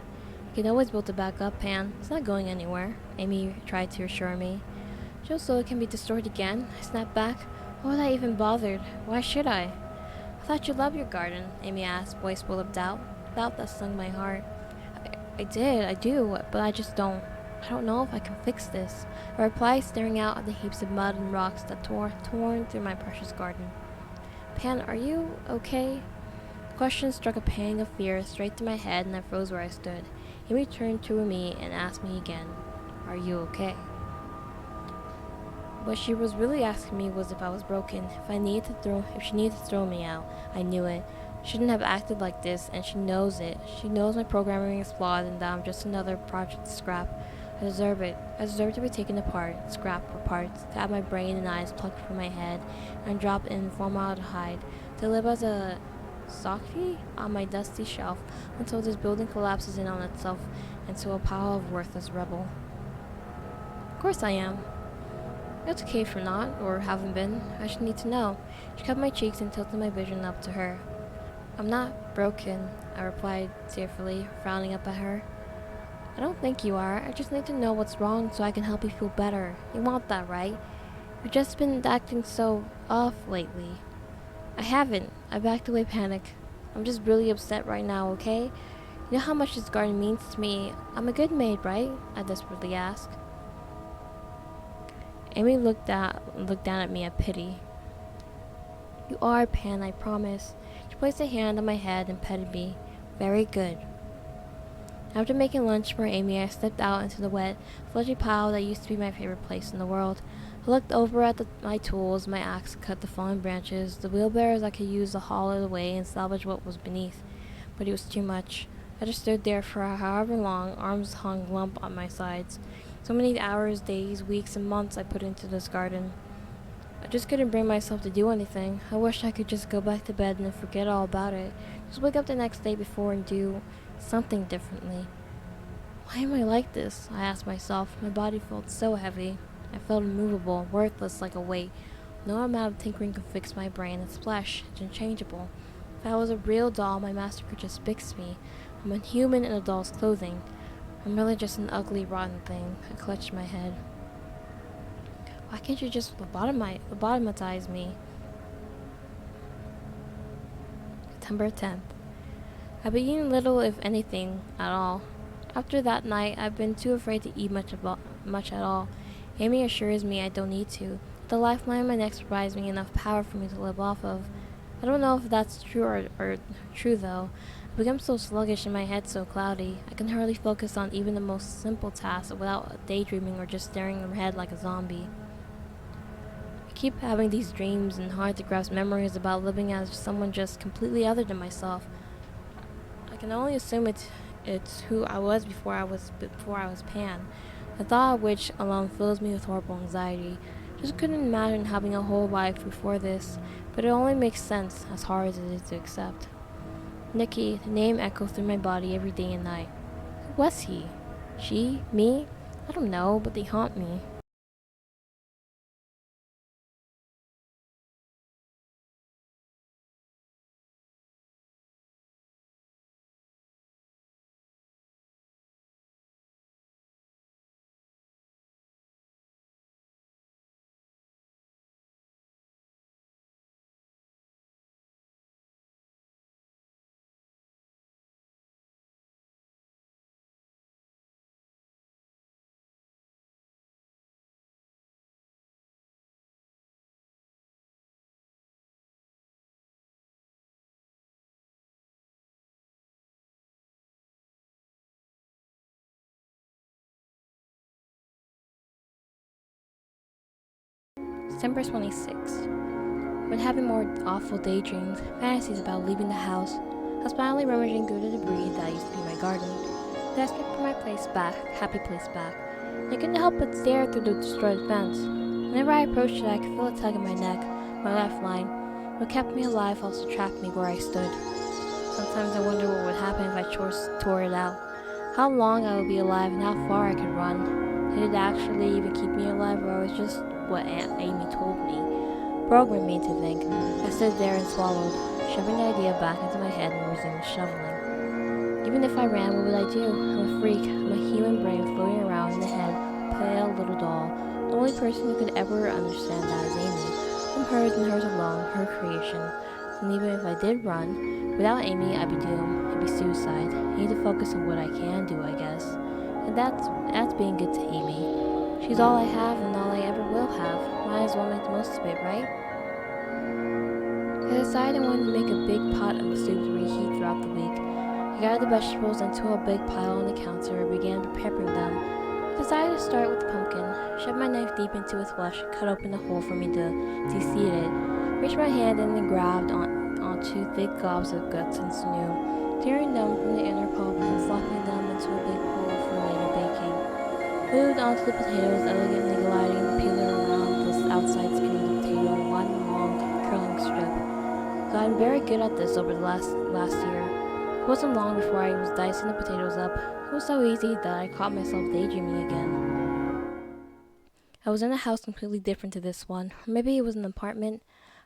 You can always build it back up, Pan. It's not going anywhere, Amy tried to reassure me. Just so it can be destroyed again, I snapped back. Why would I even bothered? Why should I? I thought you loved your garden, Amy asked, voice full of doubt. Doubt that stung my heart. I do, but I just don't. I don't know if I can fix this, I replied, staring out at the heaps of mud and rocks that torn through my precious garden. Pan, are you okay? The question struck a pang of fear straight through my head, and I froze where I stood. Amy turned to me and asked me again, "Are you okay?" What she was really asking me was if I was broken, if she needed to throw me out. I knew it. Shouldn't have acted like this, and she knows it. She knows my programming is flawed and that I'm just another project to scrap. I deserve it. I deserve to be taken apart, scrapped for parts, to have my brain and eyes plucked from my head, and dropped in formaldehyde, to live as a Saki on my dusty shelf until this building collapses in on itself into a pile of worthless rubble. Of course I am. It's okay if you're not, or haven't been. I should need to know. She cut my cheeks and tilted my vision up to her. I'm not broken, I replied tearfully, frowning up at her. I don't think you are. I just need to know what's wrong so I can help you feel better. You want that, right? You've just been acting so off lately. I haven't. I backed away, panic. I'm just really upset right now, okay? You know how much this garden means to me. I'm a good maid, right? I desperately asked. Amy looked down at me at pity. You are, Pan, I promise. She placed a hand on my head and petted me. Very good. After making lunch for Amy, I stepped out into the wet, fleshy pile that used to be my favorite place in the world. I looked over at my tools, my axe to cut the fallen branches, the wheelbarrows I could use to haul it away and salvage what was beneath. But it was too much. I just stood there for however long, arms hung limp on my sides. So many hours, days, weeks, and months I put into this garden. I just couldn't bring myself to do anything. I wished I could just go back to bed and forget all about it. Just wake up the next day before and do something differently. Why am I like this? I asked myself. My body felt so heavy. I felt immovable, worthless like a weight. No amount of tinkering could fix my brain. It's flesh. It's unchangeable. If I was a real doll, my master could just fix me. I'm a human in a doll's clothing. I'm really just an ugly, rotten thing. I clutched my head. Why can't you just lobotomize me? September 10th. I've been eating little, if anything, at all. After that night, I've been too afraid to eat much at all. Amy assures me I don't need to. The lifeline in my neck provides me enough power for me to live off of. I don't know if that's true or true, though. I've become so sluggish and my head so cloudy. I can hardly focus on even the most simple tasks without daydreaming or just staring ahead like a zombie. I keep having these dreams and hard-to-grasp memories about living as someone just completely other than myself. I can only assume it's who I was before I was Pan. The thought of which alone fills me with horrible anxiety. Just couldn't imagine having a whole life before this, but it only makes sense, as hard as it is to accept. Nikki, the name echoes through my body every day and night. Who was he? She? Me? I don't know, but they haunt me. December 26th. When having more awful daydreams, fantasies about leaving the house, I was finally rummaging through the debris that used to be my garden. Desperate for my happy place back. I couldn't help but stare through the destroyed fence. Whenever I approached it, I could feel a tug in my neck, my lifeline. What kept me alive also trapped me where I stood. Sometimes I wonder what would happen if I tore it out. How long I would be alive and how far I could run. Did it actually even keep me alive, or was it just what Aunt Amy told me? Programmed me to think. I stood there and swallowed, shoving the idea back into my head and resumed shoveling. Even if I ran, what would I do? I'm a freak. I'm a human brain floating around in the head, pale little doll. The only person who could ever understand that is Amy. I'm hers and hers alone, her creation. And even if I did run, without Amy, I'd be doomed. It'd be suicide. I need to focus on what I can do, I guess. And that's being good to Amy. She's all I have and all I ever will have. Might as well make the most of it, right? I decided I wanted to make a big pot of soup to reheat throughout the week. I gathered the vegetables into a big pile on the counter and began preparing them. I decided to start with the pumpkin, shoved my knife deep into its flesh, cut open the hole for me to de-seed it, reached my hand in and grabbed onto thick gobs of guts and sinew, tearing them from the inner pulp and flopping them into a big bowl for later baking. Moved onto the potatoes, elegantly gliding the peeler around the outside skin of the potato in one long curling strip. Gotten very good at this over the last year. It wasn't long before I was dicing the potatoes up. It was so easy that I caught myself daydreaming again. I was in a house completely different to this one, or maybe it was an apartment.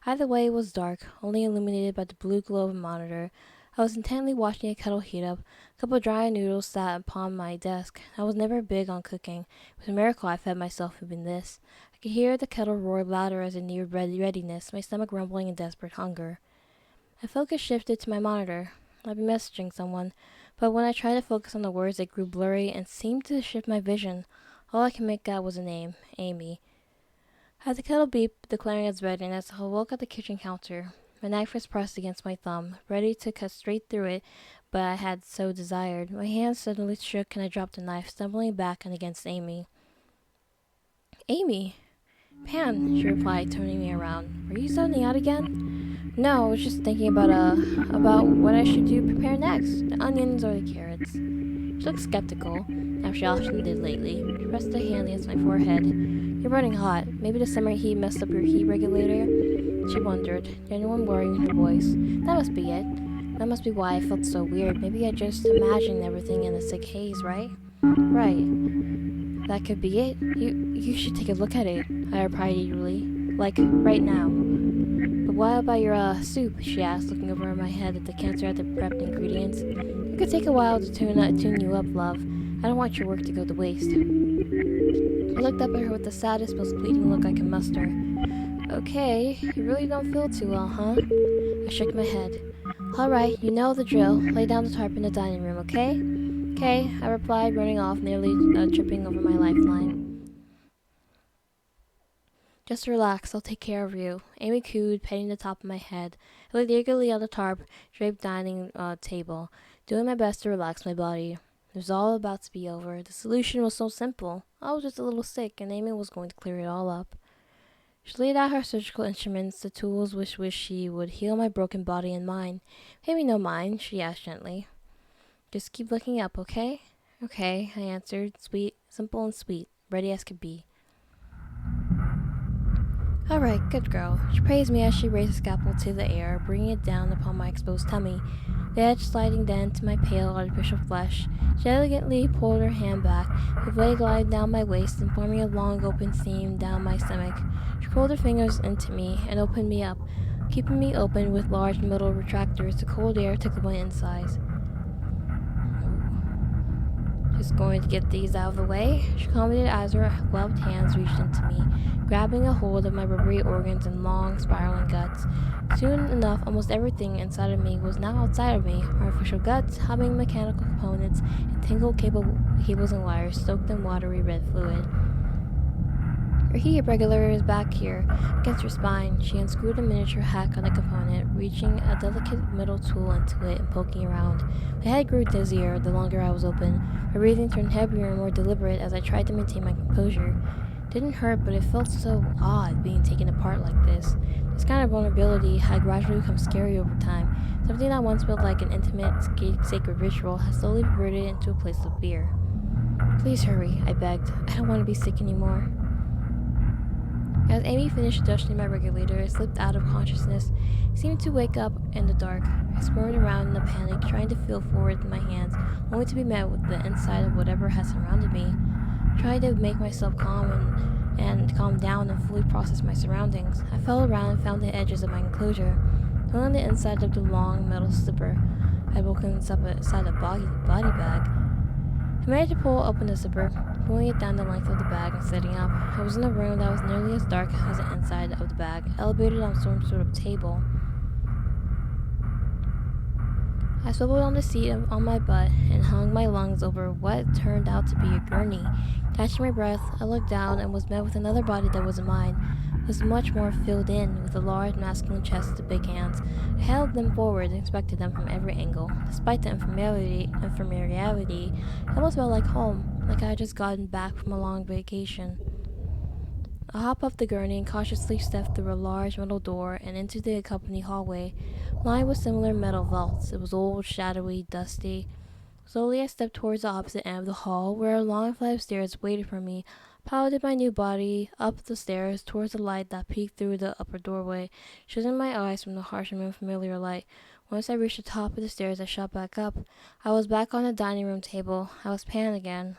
Either way, it was dark, only illuminated by the blue glow of a monitor. I was intently watching a kettle heat up. A cup of dry noodles sat upon my desk. I was never big on cooking. It was a miracle I fed myself even this. I could hear the kettle roar louder as it neared readiness, my stomach rumbling in desperate hunger. My focus shifted to my monitor. I'd been messaging someone, but when I tried to focus on the words, it grew blurry and seemed to shift my vision. All I could make out was a name, Amy. As the kettle beeped, declaring its readiness, I woke at the kitchen counter. My knife was pressed against my thumb, ready to cut straight through it, but I had so desired. My hand suddenly shook and I dropped the knife, stumbling back and against Amy. Amy! Pan, she replied, turning me around. Were you zoning out again? No, I was just thinking about what I should do prepare next, the onions or the carrots. She looked skeptical, as she often did lately. She pressed a hand against my forehead. You're running hot. Maybe the summer heat messed up your heat regulator? She wondered, genuine worry in her voice. That must be it. That must be why I felt so weird. Maybe I just imagined everything in a sick haze, right? Right. That could be it. You should take a look at it, I replied eagerly. Like, right now. But what about your, soup? She asked, looking over my head at the counter at the prepped ingredients. It could take a while to tune you up, love. I don't want your work to go to waste. I looked up at her with the saddest, most pleading look I could muster. Okay, you really don't feel too well, huh? I shook my head. All right, you know the drill. Lay down the tarp in the dining room, okay? Okay, I replied, running off, nearly tripping over my lifeline. Just relax, I'll take care of you. Amy cooed, petting the top of my head. I looked eagerly at the tarp, draped dining table, doing my best to relax my body. It was all about to be over. The solution was so simple. I was just a little sick, and Amy was going to clear it all up. She laid out her surgical instruments, the tools with which she would heal my broken body and mind. Pay me no mind, she asked gently. Just keep looking up, okay? Okay, I answered, sweet, simple and sweet, ready as could be. All right, good girl. She praised me as she raised the scalpel to the air, bringing it down upon my exposed tummy, the edge sliding then to my pale, artificial flesh. She elegantly pulled her hand back, the blade glided down my waist and forming a long open seam down my stomach. She curled her fingers into me and opened me up, keeping me open with large metal retractors. The cold air tickled my insides. Just going to get these out of the way, she commented as her gloved hands reached into me, grabbing a hold of my rubbery organs and long, spiraling guts. Soon enough, almost everything inside of me was now outside of me. Artificial guts, humming mechanical components, and tangled cables and wires soaked in watery red fluid. Her heat regulator is back here, against her spine. She unscrewed a miniature hack on the component, reaching a delicate metal tool into it and poking around. My head grew dizzier the longer I was open. My breathing turned heavier and more deliberate as I tried to maintain my composure. It didn't hurt, but it felt so odd being taken apart like this. This kind of vulnerability had gradually become scary over time. Something that once felt like an intimate, sacred ritual has slowly reverted into a place of fear. Please hurry, I begged. I don't want to be sick anymore. As Amy finished adjusting my regulator, I slipped out of consciousness, seemed to wake up in the dark. I squirmed around in a panic, trying to feel forward with my hands, only to be met with the inside of whatever had surrounded me. I tried to make myself calm and calm down and fully process my surroundings. I felt around and found the edges of my enclosure, feeling the inside of the long metal zipper I had broken inside a body bag. I managed to pull open the zipper, pulling it down the length of the bag and sitting up. I was in a room that was nearly as dark as the inside of the bag, elevated on some sort of table. I swiveled on the seat on my butt and hung my lungs over what turned out to be a gurney. Catching my breath, I looked down and was met with another body that wasn't mine. It was much more filled in, with a large masculine chest and big hands. I held them forward and inspected them from every angle. Despite the unfamiliarity, it almost felt like home, like I had just gotten back from a long vacation. I hopped off the gurney and cautiously stepped through a large metal door and into the accompanying hallway, lined with similar metal vaults. It was old, shadowy, dusty. Slowly I stepped towards the opposite end of the hall, where a long flight of stairs waited for me. Piloted my new body up the stairs towards the light that peeked through the upper doorway, shielding my eyes from the harsh and unfamiliar light. Once I reached the top of the stairs, I shot back up. I was back on the dining room table. I was Pan again.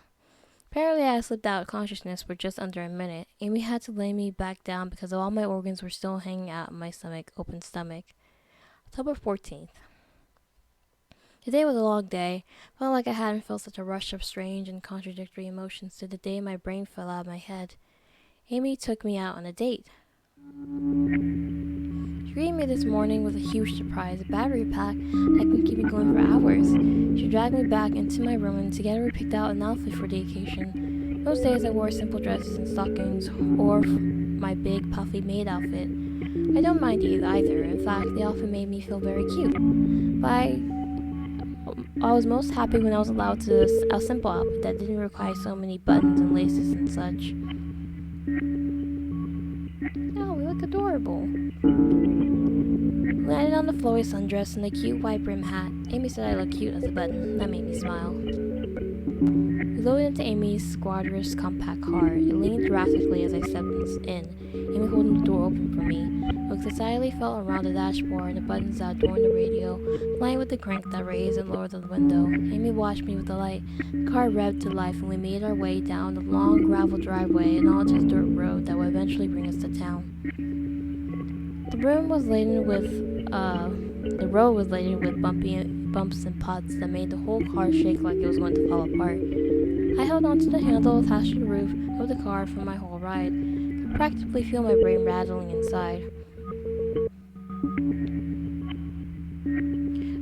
Apparently, I slipped out of consciousness for just under a minute. Amy had to lay me back down because all my organs were still hanging out of my open stomach. October 14th. Today was a long day. Felt like I hadn't felt such a rush of strange and contradictory emotions since the day my brain fell out of my head. Amy took me out on a date. She greeted me this morning with a huge surprise, a battery pack that can keep me going for hours. She dragged me back into my room and together we picked out an outfit for the occasion. Those days I wore simple dresses and stockings, or my big puffy Maid outfit. I don't mind either. In fact, the outfit made me feel very cute. But I was most happy when I was allowed to a simple outfit that didn't require so many buttons and laces and such. Oh, we look adorable. Landed on the flowy sundress and the cute white brim hat. Amy said I looked cute as a button. That made me smile. We loaded into Amy's squadrous compact car. It leaned drastically as I stepped in, Amy holding the door open for me. Looked excitedly felt around the dashboard and the buttons that adorned the radio, playing with the crank that raised and lowered the window. Amy watched me with delight. The car revved to life and we made our way down the long gravel driveway and onto the dirt road that would eventually bring us to town. The road was laden with bumpy bumps and putts that made the whole car shake like it was going to fall apart. I held onto the handle attached to the roof of the car for my whole ride. I could practically feel my brain rattling inside.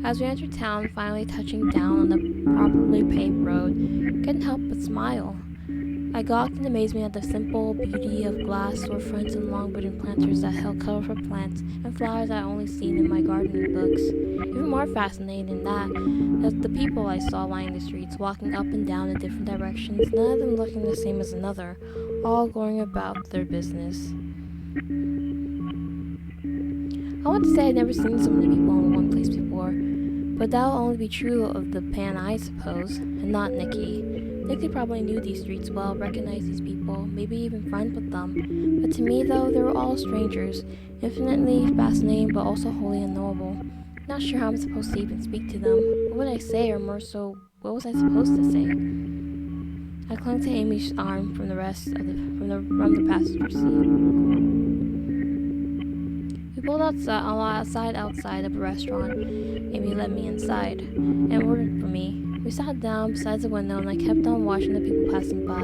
As we entered town, finally touching down on the properly paved road, I couldn't help but smile. I gawked in amazement at the simple beauty of glass storefronts and long wooden planters that held colorful plants and flowers I had only seen in my gardening books. Even more fascinating than that, the people I saw lining the streets, walking up and down in different directions, none of them looking the same as another, all going about their business. I want to say I'd never seen so many people in one place before. But that'll only be true of the Pan, I suppose, and not Nikki. Nikki probably knew these streets well, recognized these people, maybe even friends with them. But to me, though, they were all strangers, infinitely fascinating but also wholly unknowable. Not sure how I'm supposed to even speak to them. What would I say, or more so, what was I supposed to say? I clung to Amy's arm from the passenger seat. We pulled outside of a restaurant. Amy led me inside and ordered for me. We sat down beside the window and I kept on watching the people passing by.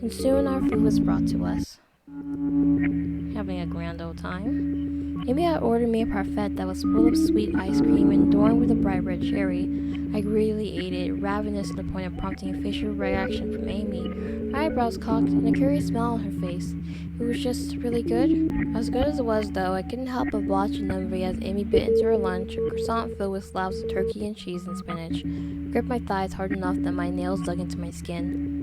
And soon our food was brought to us. Having a grand old time. Amy had ordered me a parfait that was full of sweet ice cream and adorned with a bright red cherry. I greedily ate it, ravenous to the point of prompting a facial reaction from Amy. Her eyebrows cocked and a curious smile on her face. It was just really good. As good as it was, though, I couldn't help but watch and envy as Amy bit into her lunch, a croissant filled with slabs of turkey and cheese and spinach, gripped my thighs hard enough that my nails dug into my skin.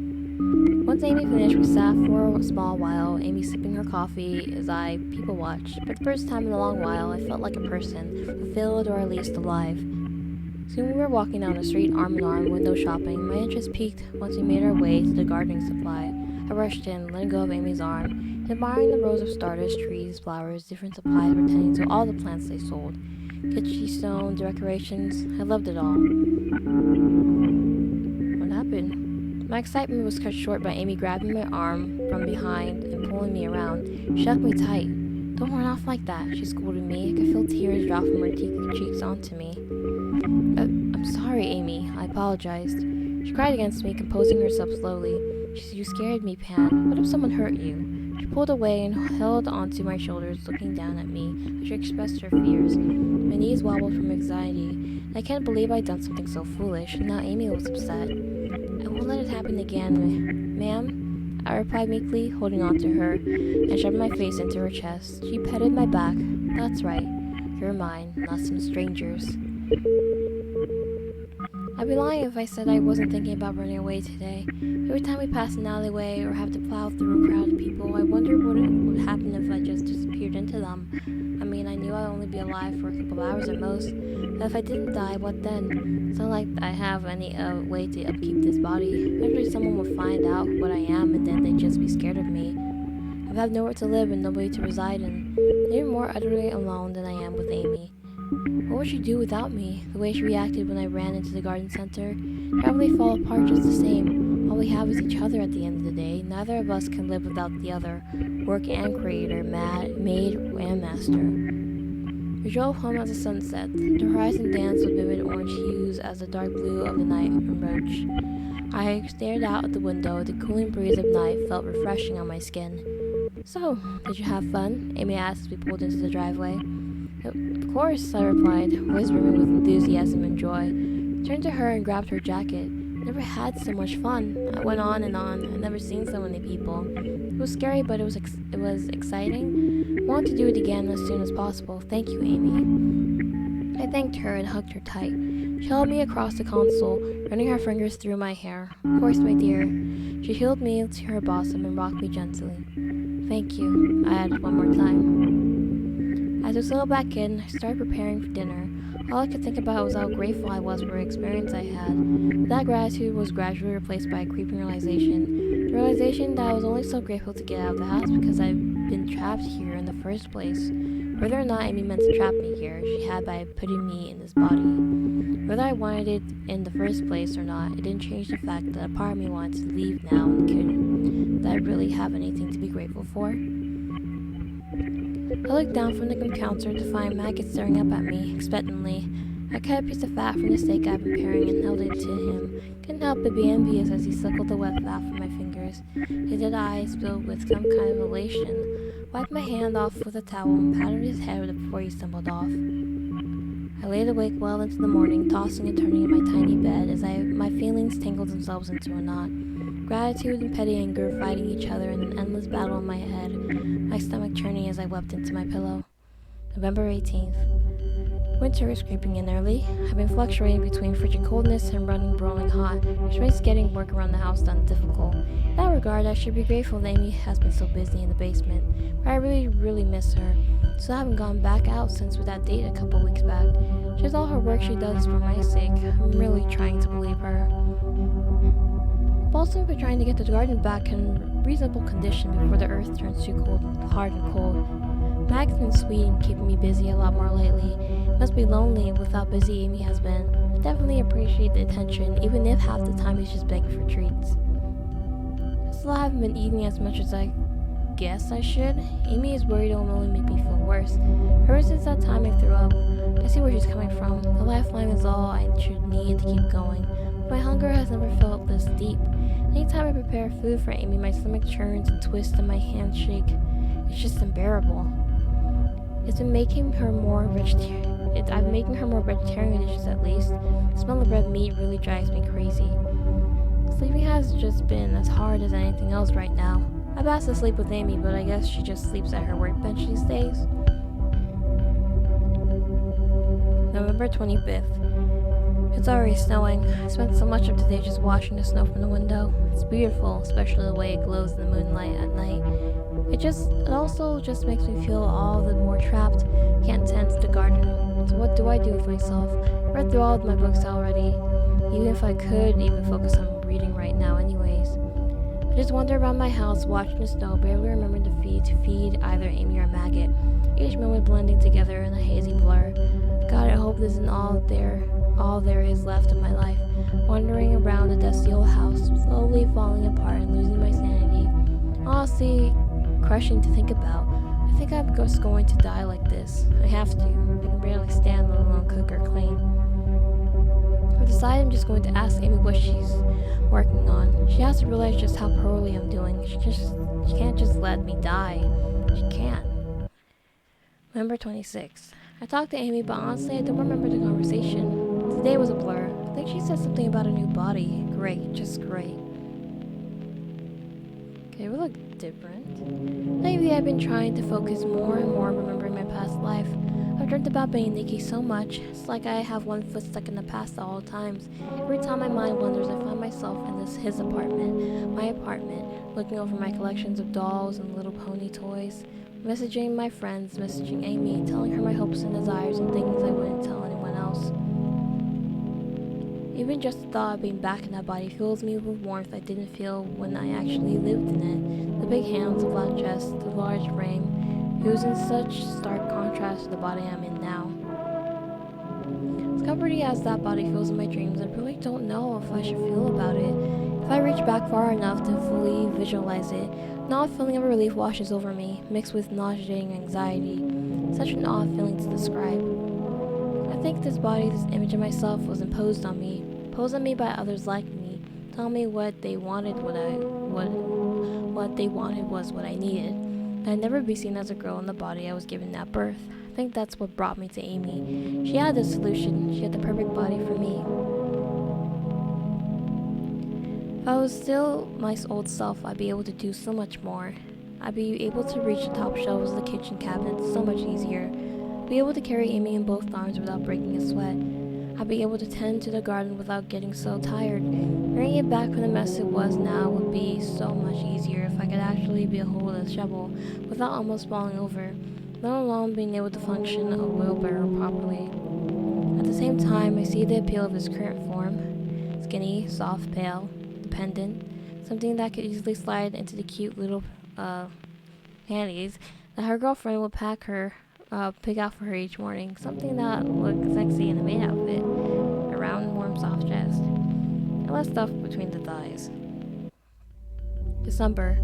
Once Amy finished, we sat for a small while, Amy sipping her coffee as I people-watched. For the first time in a long while, I felt like a person, fulfilled or at least alive. Soon we were walking down the street, arm in arm, window shopping. My interest peaked once we made our way to the gardening supply. I rushed in, letting go of Amy's arm, admiring the rows of starters, trees, flowers, different supplies pertaining to all the plants they sold. Kitschy stone, decorations, I loved it all. What happened? My excitement was cut short by Amy grabbing my arm from behind and pulling me around. She hugged me tight. "Don't run off like that," she scolded me. I could feel tears drop from her cheeks onto me. I'm sorry, Amy, I apologized. She cried against me, composing herself slowly. She said, "You scared me, Pan. What if someone hurt you?" She pulled away and held onto my shoulders, looking down at me as she expressed her fears. My knees wobbled from anxiety. I can't believe I'd done something so foolish, and now Amy was upset. "I won't let it happen again, ma'am," I replied meekly, holding on to her, and shoved my face into her chest. She petted my back. "That's right. You're mine, not some stranger's." I'd be lying if I said I wasn't thinking about running away today. Every time we pass an alleyway or have to plow through a crowd of people, I wonder what would happen if I just disappeared into them. I mean, I knew I'd only be alive for a couple of hours at most, but if I didn't die, what then? It's not like I have any way to upkeep this body. Eventually someone would find out what I am and then they'd just be scared of me. I'd have nowhere to live and nobody to reside in. I'm even more utterly alone than I am with Amy. What would she do without me? The way she reacted when I ran into the garden center would probably fall apart just the same. All we have is each other at the end of the day. Neither of us can live without the other. Work and creator, maid and master. We drove home as the sun set. The horizon danced with vivid orange hues as the dark blue of the night emerged. I stared out at the window. The cooling breeze of night felt refreshing on my skin. "So, did you have fun?" Amy asked as we pulled into the driveway. "Of course," I replied, voice brimming with enthusiasm and joy. I turned to her and grabbed her jacket. "Never had so much fun." I went on and on. I'd never seen so many people. It was scary, but it was exciting. I wanted to do it again as soon as possible. "Thank you, Amy." I thanked her and hugged her tight. She held me across the console, running her fingers through my hair. "Of course, my dear." She heeled me to her bosom and rocked me gently. "Thank you," I added one more time. As we settled back in, I started preparing for dinner. All I could think about was how grateful I was for the experience I had. That gratitude was gradually replaced by a creeping realization. The realization that I was only so grateful to get out of the house because I'd been trapped here in the first place. Whether or not Amy meant to trap me here, she had by putting me in this body. Whether I wanted it in the first place or not, it didn't change the fact that a part of me wanted to leave now and couldn't. Did I really have anything to be grateful for? I looked down from the counter to find Maggot staring up at me, expectantly. I cut a piece of fat from the steak I'd been paring and held it to him. Couldn't help but be envious as he suckled the wet fat from my fingers. His dead eyes filled with some kind of elation. Wiped my hand off with a towel and patted his head before he stumbled off. I laid awake well into the morning, tossing and turning in my tiny bed as my feelings tangled themselves into a knot. Gratitude and petty anger fighting each other in an endless battle in my head, my stomach churning as I wept into my pillow. November 18th. Winter is creeping in early. I've been fluctuating between frigid coldness and running broiling hot, which makes getting work around the house done difficult. In that regard, I should be grateful that Amy has been so busy in the basement, but I really miss her. So I haven't gone back out since with that date a couple weeks back. She does all her work she does for my sake. I'm really trying to believe her. I've also been trying to get the garden back in reasonable condition before the earth turns too cold, hard and cold. Mag's been sweet and keeping me busy a lot more lately. It must be lonely with how busy Amy has been. I definitely appreciate the attention, even if half the time he's just begging for treats. I still haven't been eating as much as I guess I should. Amy is worried it will only make me feel worse. Ever since that time I threw up, I see where she's coming from. The lifeline is all I should need to keep going. My hunger has never felt this deep. Anytime I prepare food for Amy, my stomach churns and twists and my hands shake. It's just unbearable. It's been making her more vegetarian. I'm making her more vegetarian dishes at least. The smell of red meat really drives me crazy. Sleeping has just been as hard as anything else right now. I've asked to sleep with Amy, but I guess she just sleeps at her workbench these days. November 25th. It's already snowing. I spent so much of today just watching the snow from the window. It's beautiful, especially the way it glows in the moonlight at night. It also just makes me feel all the more trapped. Can't tend to the garden. So what do I do with myself? I read through all of my books already. Even if I could even focus on reading right now anyways. I just wander around my house watching the snow, barely remembering to feed either Amy or Maggot. Each moment blending together in a hazy blur. God, I hope this isn't all there is left of my life. Wandering around the dusty old house, slowly falling apart and losing my sanity. Honestly, crushing to think about. I think I'm just going to die like this. I have to. I can barely stand, let alone cook or clean. I've decided I'm just going to ask Amy what she's working on. She has to realize just how poorly I'm doing. She can't just let me die. She can't. November 26th. I talked to Amy, but honestly, I don't remember the conversation. Today was a blur. I think she said something about a new body. Great, just great. Okay, we look different. Lately, I've been trying to focus more and more on remembering my past life. I've dreamt about being Nikki so much. It's like I have one foot stuck in the past at all times. Every time my mind wanders, I find myself in his apartment, my apartment, looking over my collections of dolls and little pony toys, messaging my friends, messaging Amy, telling her my hopes and desires and things I wouldn't tell anyone else. Even just the thought of being back in that body fills me with warmth I didn't feel when I actually lived in it. The big hands, the flat chest, the large frame. It was in such stark contrast to the body I'm in now. As comforting as that body feels in my dreams, I really don't know if I should feel about it. If I reach back far enough to fully visualize it, an odd feeling of relief washes over me, mixed with nauseating anxiety. Such an odd feeling to describe. I think this body, this image of myself, was imposed on me by others like me, telling me what they wanted was what I needed. I'd never be seen as a girl in the body I was given at birth. I think that's what brought me to Amy. She had the solution. She had the perfect body for me. If I was still my old self, I'd be able to do so much more. I'd be able to reach the top shelves of the kitchen cabinet so much easier. I'd be able to carry Amy in both arms without breaking a sweat. I'd be able to tend to the garden without getting so tired. Bringing it back from the mess it was now would be so much easier if I could actually behold a shovel without almost falling over, let alone being able to function a wheelbarrow properly. At the same time, I see the appeal of his current form. Skinny, soft, pale, dependent, something that could easily slide into the cute little panties that her girlfriend would pick out for her each morning, something that looked sexy in a maid outfit, a round, warm, soft chest, and less stuff between the thighs. December.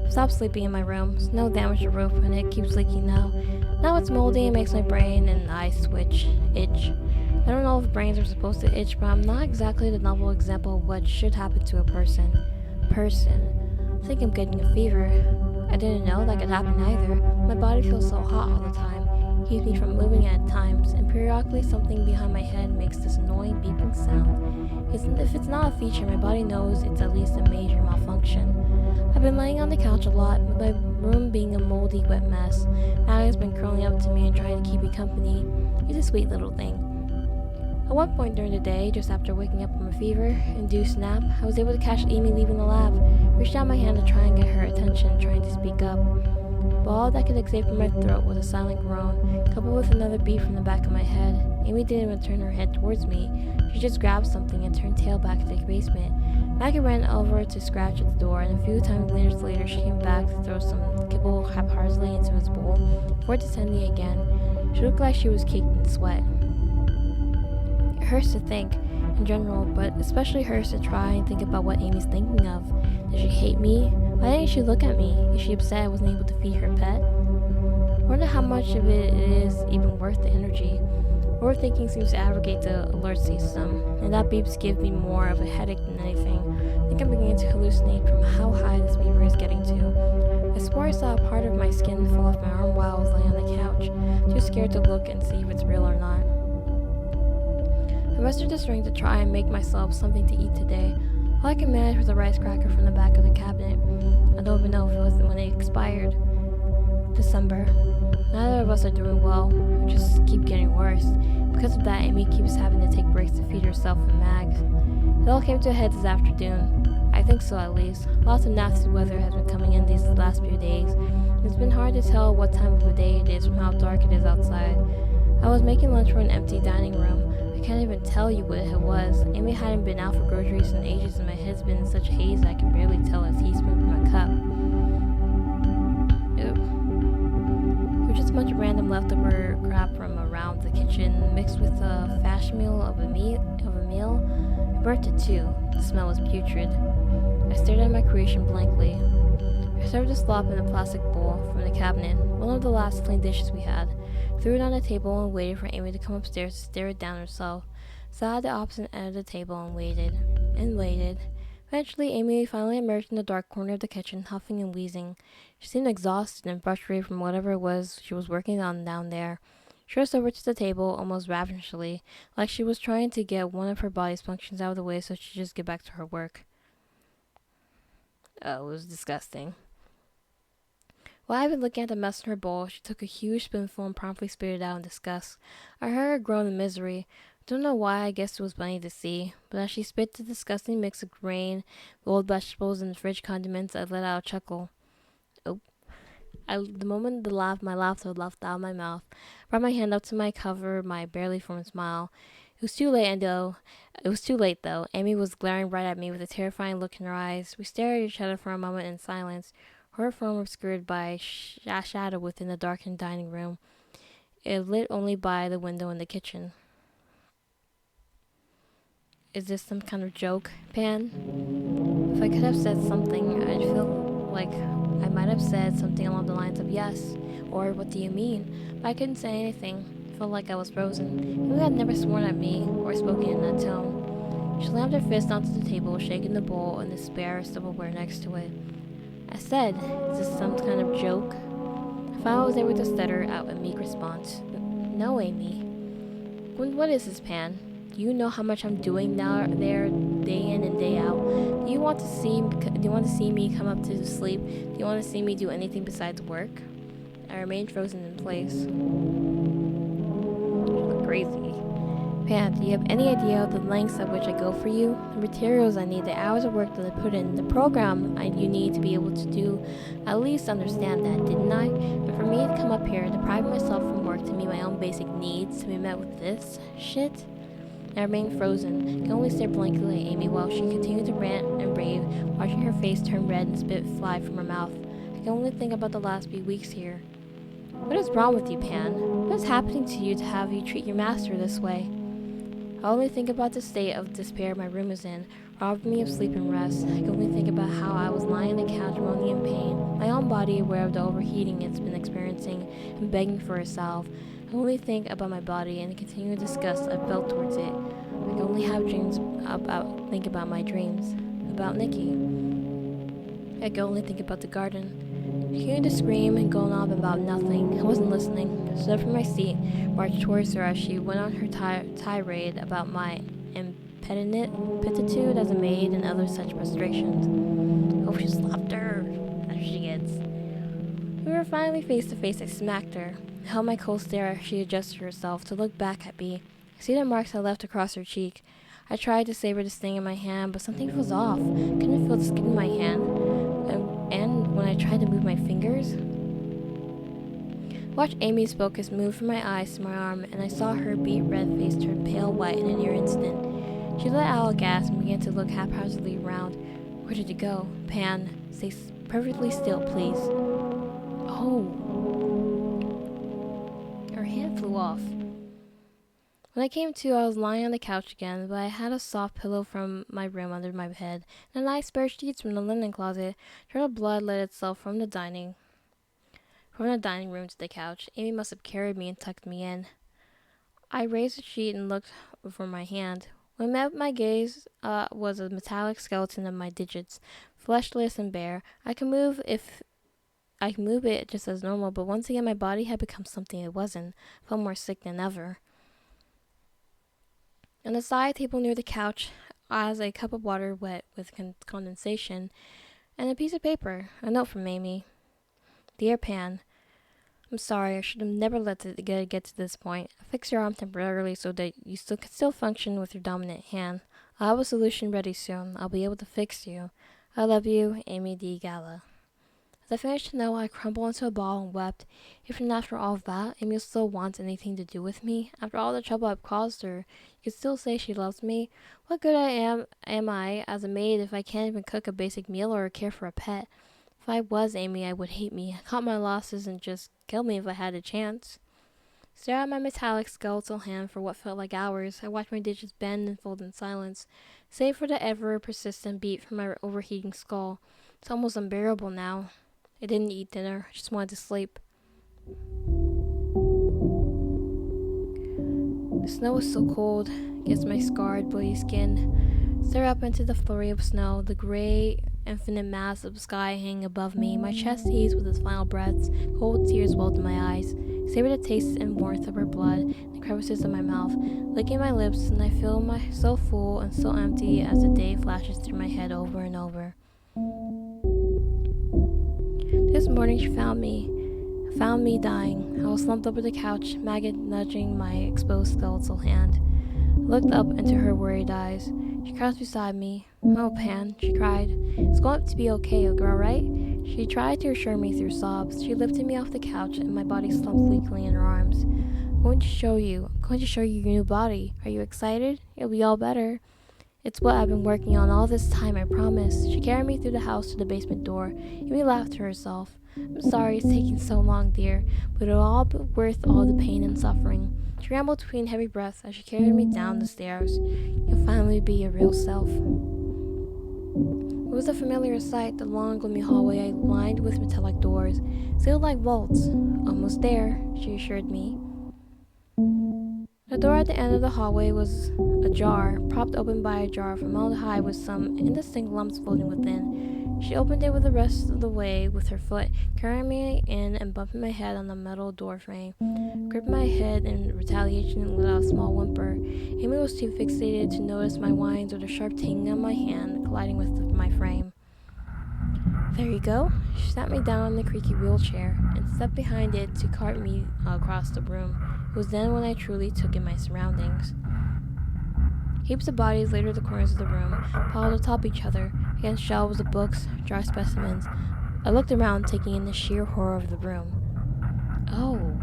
I've stopped sleeping in my room. Snow damaged the roof and it keeps leaking now. Now it's moldy and makes my brain and eyes itch. I don't know if brains are supposed to itch, but I'm not exactly the novel example of what should happen to a person. I think I'm getting a fever. I didn't know that could happen either. My body feels so hot all the time, keeps me from moving at times, and periodically something behind my head makes this annoying beeping sound. If it's not a feature, my body knows it's at least a major malfunction. I've been laying on the couch a lot, with my room being a moldy, wet mess. Maggie's been curling up to me and trying to keep me company. He's a sweet little thing. At one point during the day, just after waking up from a fever-induced nap, I was able to catch Amy leaving the lab. Reached out my hand to try and get her attention, trying to speak up. but all that could escape from my throat was a silent groan, coupled with another beat from the back of my head. Amy didn't even turn her head towards me. She just grabbed something and turned tail back to the basement. Maggie ran over to scratch at the door, and a few times later she came back to throw some kibble haphazardly into his bowl, before descending again. She looked like she was caked in sweat. It hurts to think, in general, but especially hurts to try and think about what Amy's thinking of. Does she hate me? Why didn't she look at me? Is she upset I wasn't able to feed her pet? I wonder how much of it is even worth the energy. Overthinking seems to abrogate the alert system, and that beeps give me more of a headache than anything. I think I'm beginning to hallucinate from how high this beeper is getting to. I swore I saw a part of my skin fall off my arm while I was laying on the couch, too scared to look and see if it's real or not. I mustered the strength to try and make myself something to eat today. All I could manage was a rice cracker from the back of the cabinet. I don't even know if it was when it expired. December. Neither of us are doing well. We just keep getting worse. Because of that, Amy keeps having to take breaks to feed herself and Mags. It all came to a head this afternoon. I think so, at least. Lots of nasty weather has been coming in these last few days. It's been hard to tell what time of the day it is from how dark it is outside. I was making lunch for an empty dining room. I can't even tell you what it was. Amy hadn't been out for groceries in ages, and my head's been in such a haze that I can barely tell a teaspoon from a cup. Ew. It was just a bunch of random leftover crap from around the kitchen, mixed with a fashion meal of a meal. I burnt it too. The smell was putrid. I stared at my creation blankly. I served the slop in a plastic bowl from the cabinet, one of the last clean dishes we had, threw it on the table and waited for Amy to come upstairs to stare it down herself. Sat at the opposite end of the table and waited. And waited. Eventually, Amy finally emerged in the dark corner of the kitchen, huffing and wheezing. She seemed exhausted and frustrated from whatever it was she was working on down there. She rushed over to the table almost ravenously, like she was trying to get one of her body's functions out of the way so she could just get back to her work. Oh, it was disgusting. While I'd been looking at the mess in her bowl, she took a huge spoonful and promptly spit it out in disgust. I heard her groan in misery. Don't know why, I guess it was funny to see, but as she spit the disgusting mix of grain, old vegetables, and fridge condiments, I let out a chuckle. Oh. The moment my laughter left out of my mouth, brought my hand up to my cover my barely formed smile. It was too late though. Amy was glaring right at me with a terrifying look in her eyes. We stared at each other for a moment in silence, her form obscured by a shadow within the darkened dining room. It lit only by the window in the kitchen. Is this some kind of joke, Pan? If I could have said something, I'd feel like I might have said something along the lines of yes, or what do you mean? But I couldn't say anything. I felt like I was frozen. Amy had never sworn at me or spoken in that tone. She slammed her fist onto the table, shaking the bowl and the spare silverware next to it. I said, is this some kind of joke? I finally was able to stutter out a meek response. No, Amy. What is this, Pan? Do you know how much I'm doing now there, day in and day out? Do you want to see me come up to sleep? Do you want to see me do anything besides work? I remained frozen in place. You look crazy. Pan, do you have any idea of the lengths at which I go for you? The materials I need, the hours of work that I put in, the program you need to be able to do. At least understand that, didn't I? But for me to come up here, deprive myself from work to meet my own basic needs, to be met with this shit? I remained frozen. I could only stare blankly at Amy while she continued to rant and rave, watching her face turn red and spit fly from her mouth. I could only think about the last few weeks here. What is wrong with you, Pan? What is happening to you to have you treat your master this way? I only think about the state of despair my room is in, robbing me of sleep and rest. I can only think about how I was lying on the couch moaning in pain, my own body aware of the overheating it's been experiencing and begging for a salve. I can only think about my body and the continued disgust I felt towards it. I can only think about my dreams, about Nikki. I can only think about the garden. She continued to scream and go on about nothing. I wasn't listening. I stood up from my seat, marched towards her as she went on her tirade about my impetitude as a maid and other such frustrations. Oh, she slapped her. That's what she gets. We were finally face to face. I smacked her. I held my cold stare as she adjusted herself to look back at me. I see the marks I left across her cheek. I tried to savor the sting in my hand, but something was off. I couldn't feel the skin in my hand. And when I tried to move my fingers, Watched Amy's focus move from my eyes to my arm, and I saw her beet red face turn pale white in a near instant. She let out a gasp and began to look haphazardly around. Where did it go? Pan, stay perfectly still, please. Oh. Her hand flew off. When I came to, I was lying on the couch again, but I had a soft pillow from my room under my head, and a nice pair of sheets from the linen closet. A trail of blood led itself from the dining room to the couch. Amy must have carried me and tucked me in. I raised the sheet and looked for my hand. What met my gaze was a metallic skeleton of my digits, fleshless and bare. I could move it just as normal, but once again my body had become something it wasn't. I felt more sick than ever. On the side table near the couch, as a cup of water wet with condensation, and a piece of paper, a note from Amy. Dear Pan, I'm sorry, I should have never let it get to this point. I fixed your arm temporarily so that you could still function with your dominant hand. I'll have a solution ready soon. I'll be able to fix you. I love you, Amy D. Gala. As I finished the note, I crumbled into a ball and wept. Even after all that, Amy still wants anything to do with me. After all the trouble I've caused her, you could still say she loves me. What good am I as a maid if I can't even cook a basic meal or care for a pet? If I was Amy, I would hate me, cut my losses, and just kill me if I had a chance. Stare at my metallic skeletal hand for what felt like hours. I watched my digits bend and fold in silence, save for the ever-persistent beat from my overheating skull. It's almost unbearable now. I didn't eat dinner. I just wanted to sleep. The snow was so cold against my scarred, bloody skin. Stare up into the flurry of snow, the gray, infinite mass of sky hanging above me. My chest heaved with its final breaths. Cold tears welled in my eyes. I savored the taste and warmth of her blood in the crevices of my mouth, licking my lips, and I feel so full and so empty as the day flashes through my head over and over. This morning she found me dying. I was slumped over the couch, maggot nudging my exposed skeletal hand. I looked up into her worried eyes. She crouched beside me. Oh, Pan, she cried. It's going to be okay, you'll be alright? She tried to assure me through sobs. She lifted me off the couch and my body slumped weakly in her arms. I'm going to show you your new body. Are you excited? It'll be all better. It's what I've been working on all this time, I promise. She carried me through the house to the basement door. Amy laughed to herself. I'm sorry it's taking so long, dear, but it'll all be worth all the pain and suffering. She rambled between heavy breaths as she carried me down the stairs. You'll finally be your real self. It was a familiar sight, the long, gloomy hallway lined with metallic doors, sealed like vaults. Almost there, she assured me. The door at the end of the hallway was ajar, propped open by a jar formaldehyde with some indistinct lumps floating within. She opened it with the rest of the way with her foot, carrying me in and bumping my head on the metal door frame. Gripped my head in retaliation and let out a small whimper. Amy was too fixated to notice my whines or the sharp ting on my hand colliding with my frame. There you go. She sat me down in the creaky wheelchair and stepped behind it to cart me across the room. It was then when I truly took in my surroundings. Heaps of bodies littered the corners of the room, piled atop each other, against shelves of books, dry specimens. I looked around, taking in the sheer horror of the room. Oh.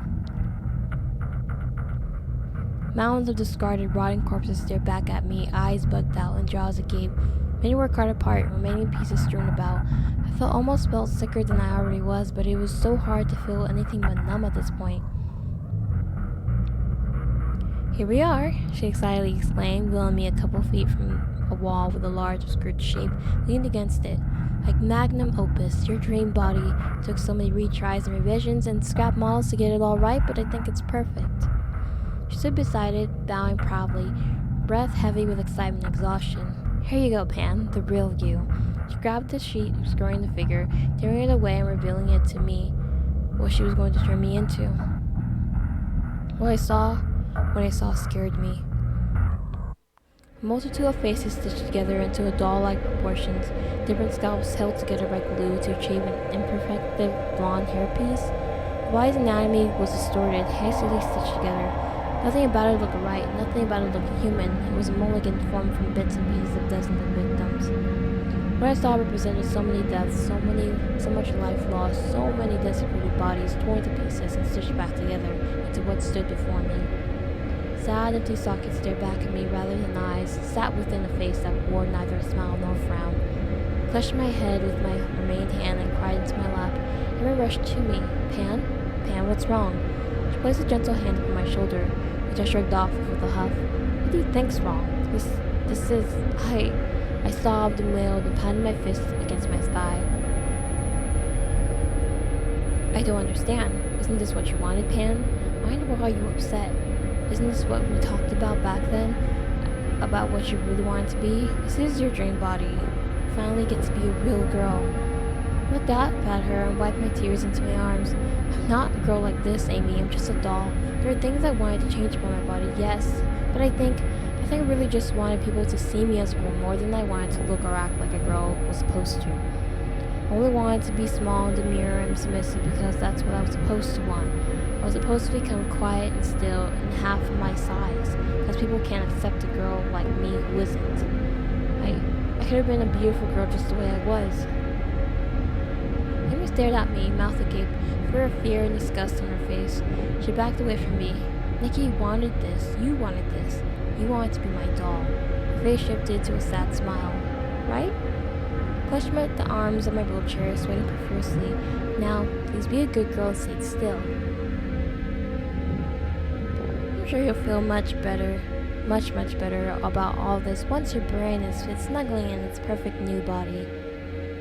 Mounds of discarded, rotting corpses stared back at me, eyes bugged out and jaws agape. Many were cut apart, remaining pieces strewn about. I almost felt sicker than I already was, but it was so hard to feel anything but numb at this point. Here we are, she excitedly exclaimed, wheeling me a couple feet from a wall with a large obscured shape leaned against it. Like magnum opus, your dream body took so many retries and revisions and scrap models to get it all right, but I think it's perfect. She stood beside it, bowing proudly, breath heavy with excitement and exhaustion. Here you go, Pan, the real you. She grabbed the sheet, obscuring the figure, tearing it away and revealing it to me, what she was going to turn me into. What I saw scared me. A multitude of faces stitched together into a doll-like proportions, different scalps held together by glue to achieve an imperfective blonde hairpiece. The body's anatomy was distorted, hastily stitched together. Nothing about it looked right, nothing about it looked human. It was a mulligan formed from bits and pieces of dozens of victims. What I saw represented so many deaths, so much life lost, so many desecrated bodies torn to pieces and stitched back together into what stood before me. Sad, empty sockets stared back at me rather than eyes, sat within a face that wore neither a smile nor a frown. I clutched my head with my remained hand and cried into my lap. Emma rushed to me. Pan? Pan, what's wrong? She placed a gentle hand upon my shoulder, which I shrugged off with a huff. What do you think's wrong? This is... I sobbed and wailed and patted my fist against my thigh. I don't understand. Isn't this what you wanted, Pan? Why in the world are you upset? Isn't this what we talked about back then? About what you really wanted to be? This is your dream body. You finally get to be a real girl. I looked up at her and wiped my tears into my arms. I'm not a girl like this, Amy. I'm just a doll. There are things I wanted to change about my body, yes. But I think I really just wanted people to see me as a girl more than I wanted to look or act like a girl was supposed to. I only wanted to be small and demure and submissive because that's what I was supposed to want. I was supposed to become quiet and still and half my size, because people can't accept a girl like me who isn't. I could have been a beautiful girl just the way I was. Amy stared at me, mouth agape, fear of fear and disgust on her face. She backed away from me. Nikki wanted this. You wanted this. You wanted to be my doll. Her face shifted to a sad smile. Right? I clutched the arms of my wheelchair, sweating profusely. Now, please be a good girl and sit still. I'm sure you'll feel much better about all this once your brain is fit snuggling in its perfect new body.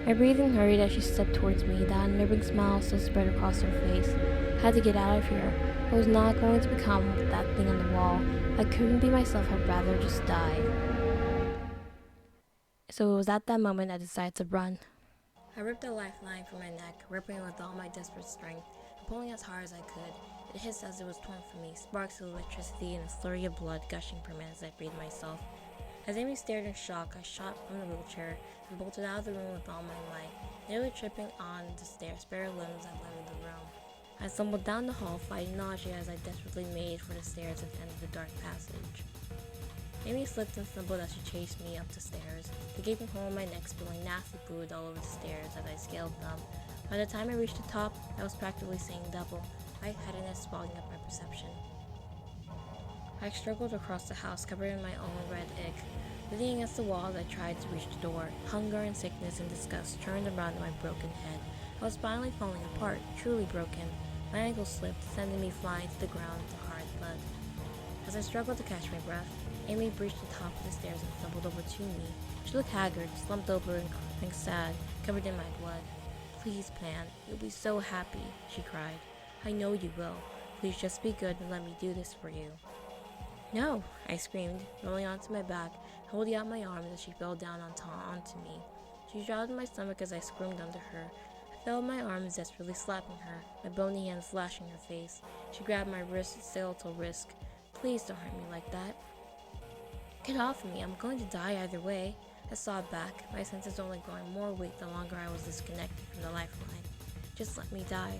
My breathing hurried as she stepped towards me, that unnerving smile still spread across her face. I had to get out of here. I was not going to become that thing on the wall. If I couldn't be myself, I'd rather just die. So it was at that moment I decided to run. I ripped a lifeline from my neck, ripping it with all my desperate strength, and pulling as hard as I could. It hissed as it was torn from me, sparks of electricity and a flurry of blood gushing from it as I breathed myself. As Amy stared in shock, I shot from the wheelchair and bolted out of the room with all my might, nearly tripping on the stairs, bare limbs that led into the room. I stumbled down the hall, fighting nausea as I desperately made for the stairs at the end of the dark passage. Amy slipped and stumbled as she chased me up the stairs, the gaping hole in my neck spilling nasty fluid all over the stairs as I scaled them. By the time I reached the top, I was practically seeing double, lightheadedness swallowing up my perception. I struggled across the house, covered in my own red ick. Leaning against the wall as I tried to reach the door, hunger and sickness and disgust churned around in my broken head. I was finally falling apart, truly broken. My ankle slipped, sending me flying to the ground with hard thud. As I struggled to catch my breath, Amy breached the top of the stairs and stumbled over to me. She looked haggard, slumped over and crying sad, covered in my blood. Please, Pan, you'll be so happy, she cried. I know you will. Please just be good and let me do this for you. No, I screamed, rolling onto my back, holding out my arms as she fell down onto me. She shrouded my stomach as I squirmed under her. I felt my arms desperately slapping her, my bony hands slashing her face. She grabbed my wrist, skeletal wrist. Please don't hurt me like that. Get off of me, I'm going to die either way. I sobbed back, my senses only growing more weak the longer I was disconnected from the lifeline. Just let me die.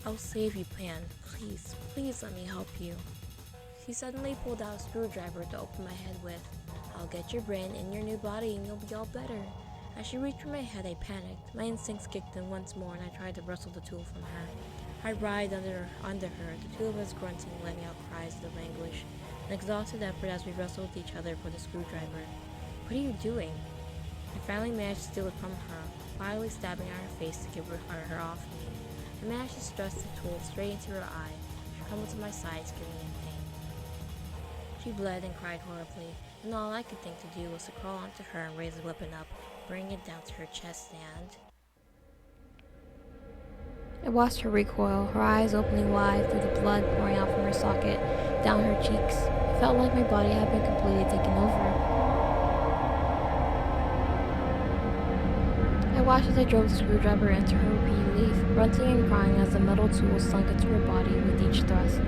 I'll save you, Pan. Please, please let me help you. She suddenly pulled out a screwdriver to open my head with. I'll get your brain in your new body and you'll be all better. As she reached for my head, I panicked. My instincts kicked in once more and I tried to wrestle the tool from her. I writhed under her, the two of us grunting, letting out cries of anguish. An exhausted effort as we wrestled with each other for the screwdriver. What are you doing? I finally managed to steal it from her, finally stabbing at her face to get her off me. I managed to thrust the tool straight into her eye. She crumbled to my side, screaming in pain. She bled and cried horribly, and all I could think to do was to crawl onto her and raise the weapon up, bringing it down to her chest and... I watched her recoil, her eyes opening wide through the blood pouring out from her socket, down her cheeks. It felt like my body had been completely taken over. I watched as I drove the screwdriver into her repeated leaf, grunting and crying as the metal tool sunk into her body with each thrust.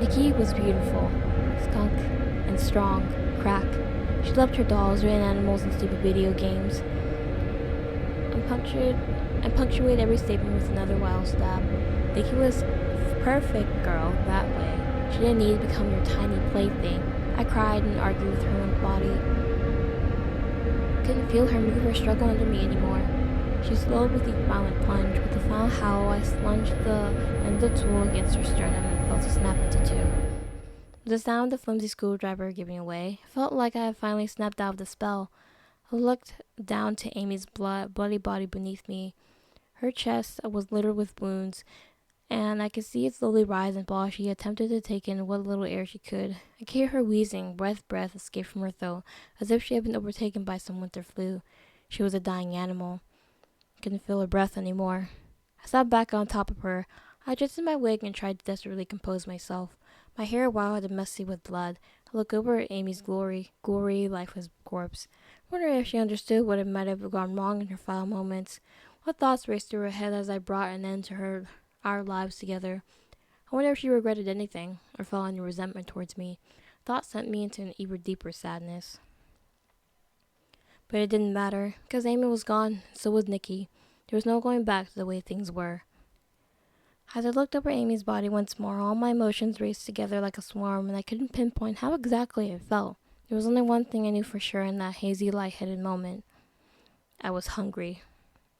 Nikki was beautiful, skunk, and strong, crack. She loved her dolls, ran animals, and stupid video games. I punctuated every statement with another wild stab. Nikki was a perfect girl that way. She didn't need to become your tiny plaything. I cried and argued with her own body. couldn't feel her move or struggle under me anymore. She slowed with a violent plunge. With a final howl, I lunged the end of the tool against her sternum and felt it snap into two. With the sound of the flimsy screwdriver giving away, I felt like I had finally snapped out of the spell. I looked down to Amy's bloody body beneath me. Her chest was littered with wounds, and I could see it slowly rise and fall as she attempted to take in what little air she could. I could hear her wheezing, breath escape from her throat, as if she had been overtaken by some winter flu. She was a dying animal. I couldn't feel her breath anymore. I sat back on top of her. I adjusted my wig and tried to desperately compose myself. My hair wild and messy with blood. I looked over at Amy's gory, lifeless corpse, wondering if she understood what it might have gone wrong in her final moments. What thoughts raced through her head as I brought an end to our lives together? I wonder if she regretted anything, or felt any resentment towards me. Thought sent me into an even deeper sadness. But it didn't matter, because Amy was gone, and so was Nikki. There was no going back to the way things were. As I looked over Amy's body once more, all my emotions raced together like a swarm, and I couldn't pinpoint how exactly it felt. There was only one thing I knew for sure in that hazy, light-headed moment. I was hungry.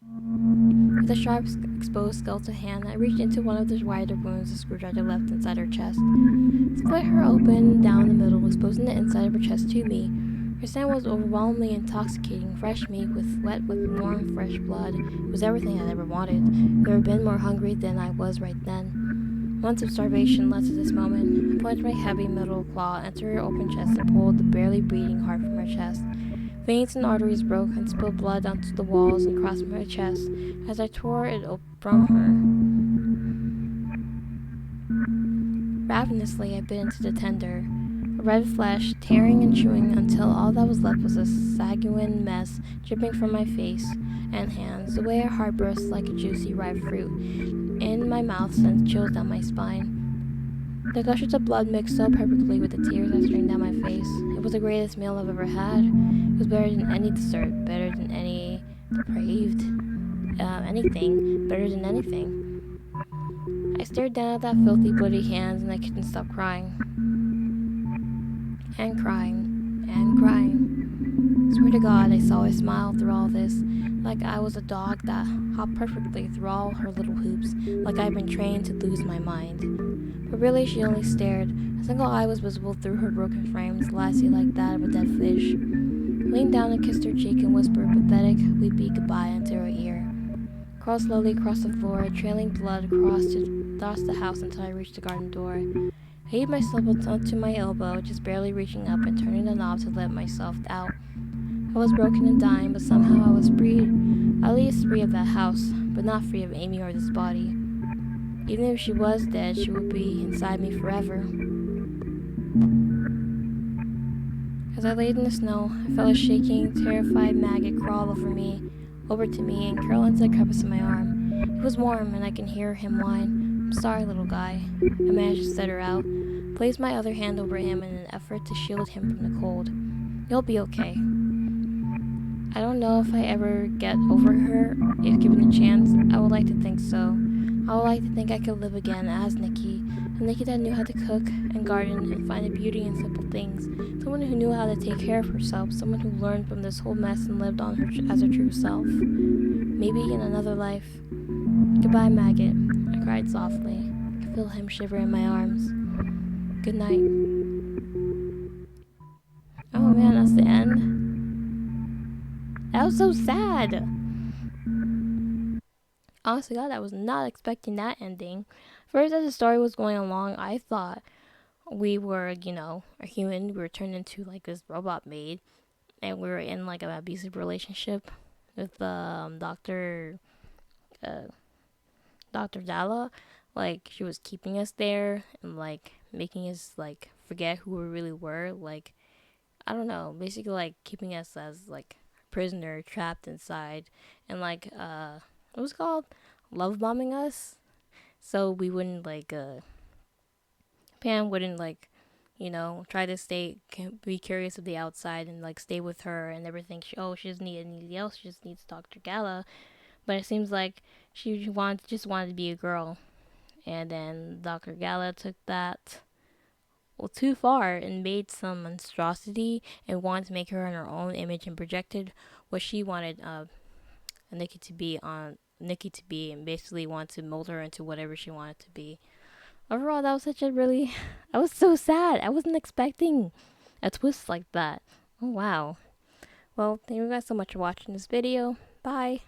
With a sharp, exposed skeletal hand, I reached into one of the wider wounds the screwdriver left inside her chest. Split her open down the middle, exposing the inside of her chest to me. Her scent was overwhelmingly intoxicating, fresh meat wet with warm, fresh blood. It was everything I'd ever wanted. I'd never been more hungry than I was right then. Months of starvation led to this moment. I plunged my heavy metal claw into her open chest and pulled the barely beating heart from her chest. Veins and arteries broke and spilled blood onto the walls and across my chest as I tore it from her. Ravenously, I bit into the tender, red flesh, tearing and chewing until all that was left was a saguine mess dripping from my face and hands. The way her heart burst like a juicy, ripe fruit in my mouth sent chills down my spine. The gushes of blood mixed so perfectly with the tears that streamed down my face. It was the greatest meal I've ever had. It was better than any dessert, better than any depraved, anything, better than anything. I stared down at that filthy, bloody hands and I couldn't stop crying. And crying, and crying. Swear to God, I saw her smile through all this, like I was a dog that hopped perfectly through all her little hoops, like I'd been trained to lose my mind. But really, she only stared. A single eye was visible through her broken frames, glassy like that of a dead fish. I leaned down and kissed her cheek and whispered a pathetic, weepy goodbye into her ear. Crawled slowly across the floor, trailing blood across the house until I reached the garden door. I heaved myself up to my elbow, just barely reaching up and turning the knob to let myself out. I was broken and dying, but somehow I was free, at least free of that house, but not free of Amy or this body. Even if she was dead, she would be inside me forever. As I laid in the snow, I felt a shaking, terrified maggot crawl over to me and curl into the crevice of my arm. It was warm, and I can hear him whine. "I'm sorry, little guy." I managed to stutter out, placed my other hand over him in an effort to shield him from the cold. "You'll be okay." I don't know if I ever get over her, if given a chance. I would like to think so. I would like to think I could live again as Nikki, a Nikki that knew how to cook and garden and find the beauty in simple things, someone who knew how to take care of herself, someone who learned from this whole mess and lived on her as her true self. Maybe in another life. "Goodbye, maggot," I cried softly. I could feel him shiver in my arms. "Good night." Oh man, that's the end. That was so sad. Honestly, God, I was not expecting that ending. First, as the story was going along, I thought we were, a human. We were turned into like this robot maid, and we were in like an abusive relationship with uh, Dr. Dala. Like she was keeping us there and like making us like forget who we really were. Like I don't know, basically like keeping us as like prisoner trapped inside, and like what was it called, love bombing us, so we wouldn't like Pam wouldn't like try to be curious of the outside and like stay with her and everything. She doesn't need anything else, she just needs Dr. Gala. But it seems like she just wanted to be a girl, and then Dr. Gala took that too far and made some monstrosity and wanted to make her in her own image and projected what she wanted Nikki to be, and basically wanted to mold her into whatever she wanted to be. Overall, that was such a really, I was so sad. I wasn't expecting a twist like that. Oh wow. Well, thank you guys so much for watching this video. Bye.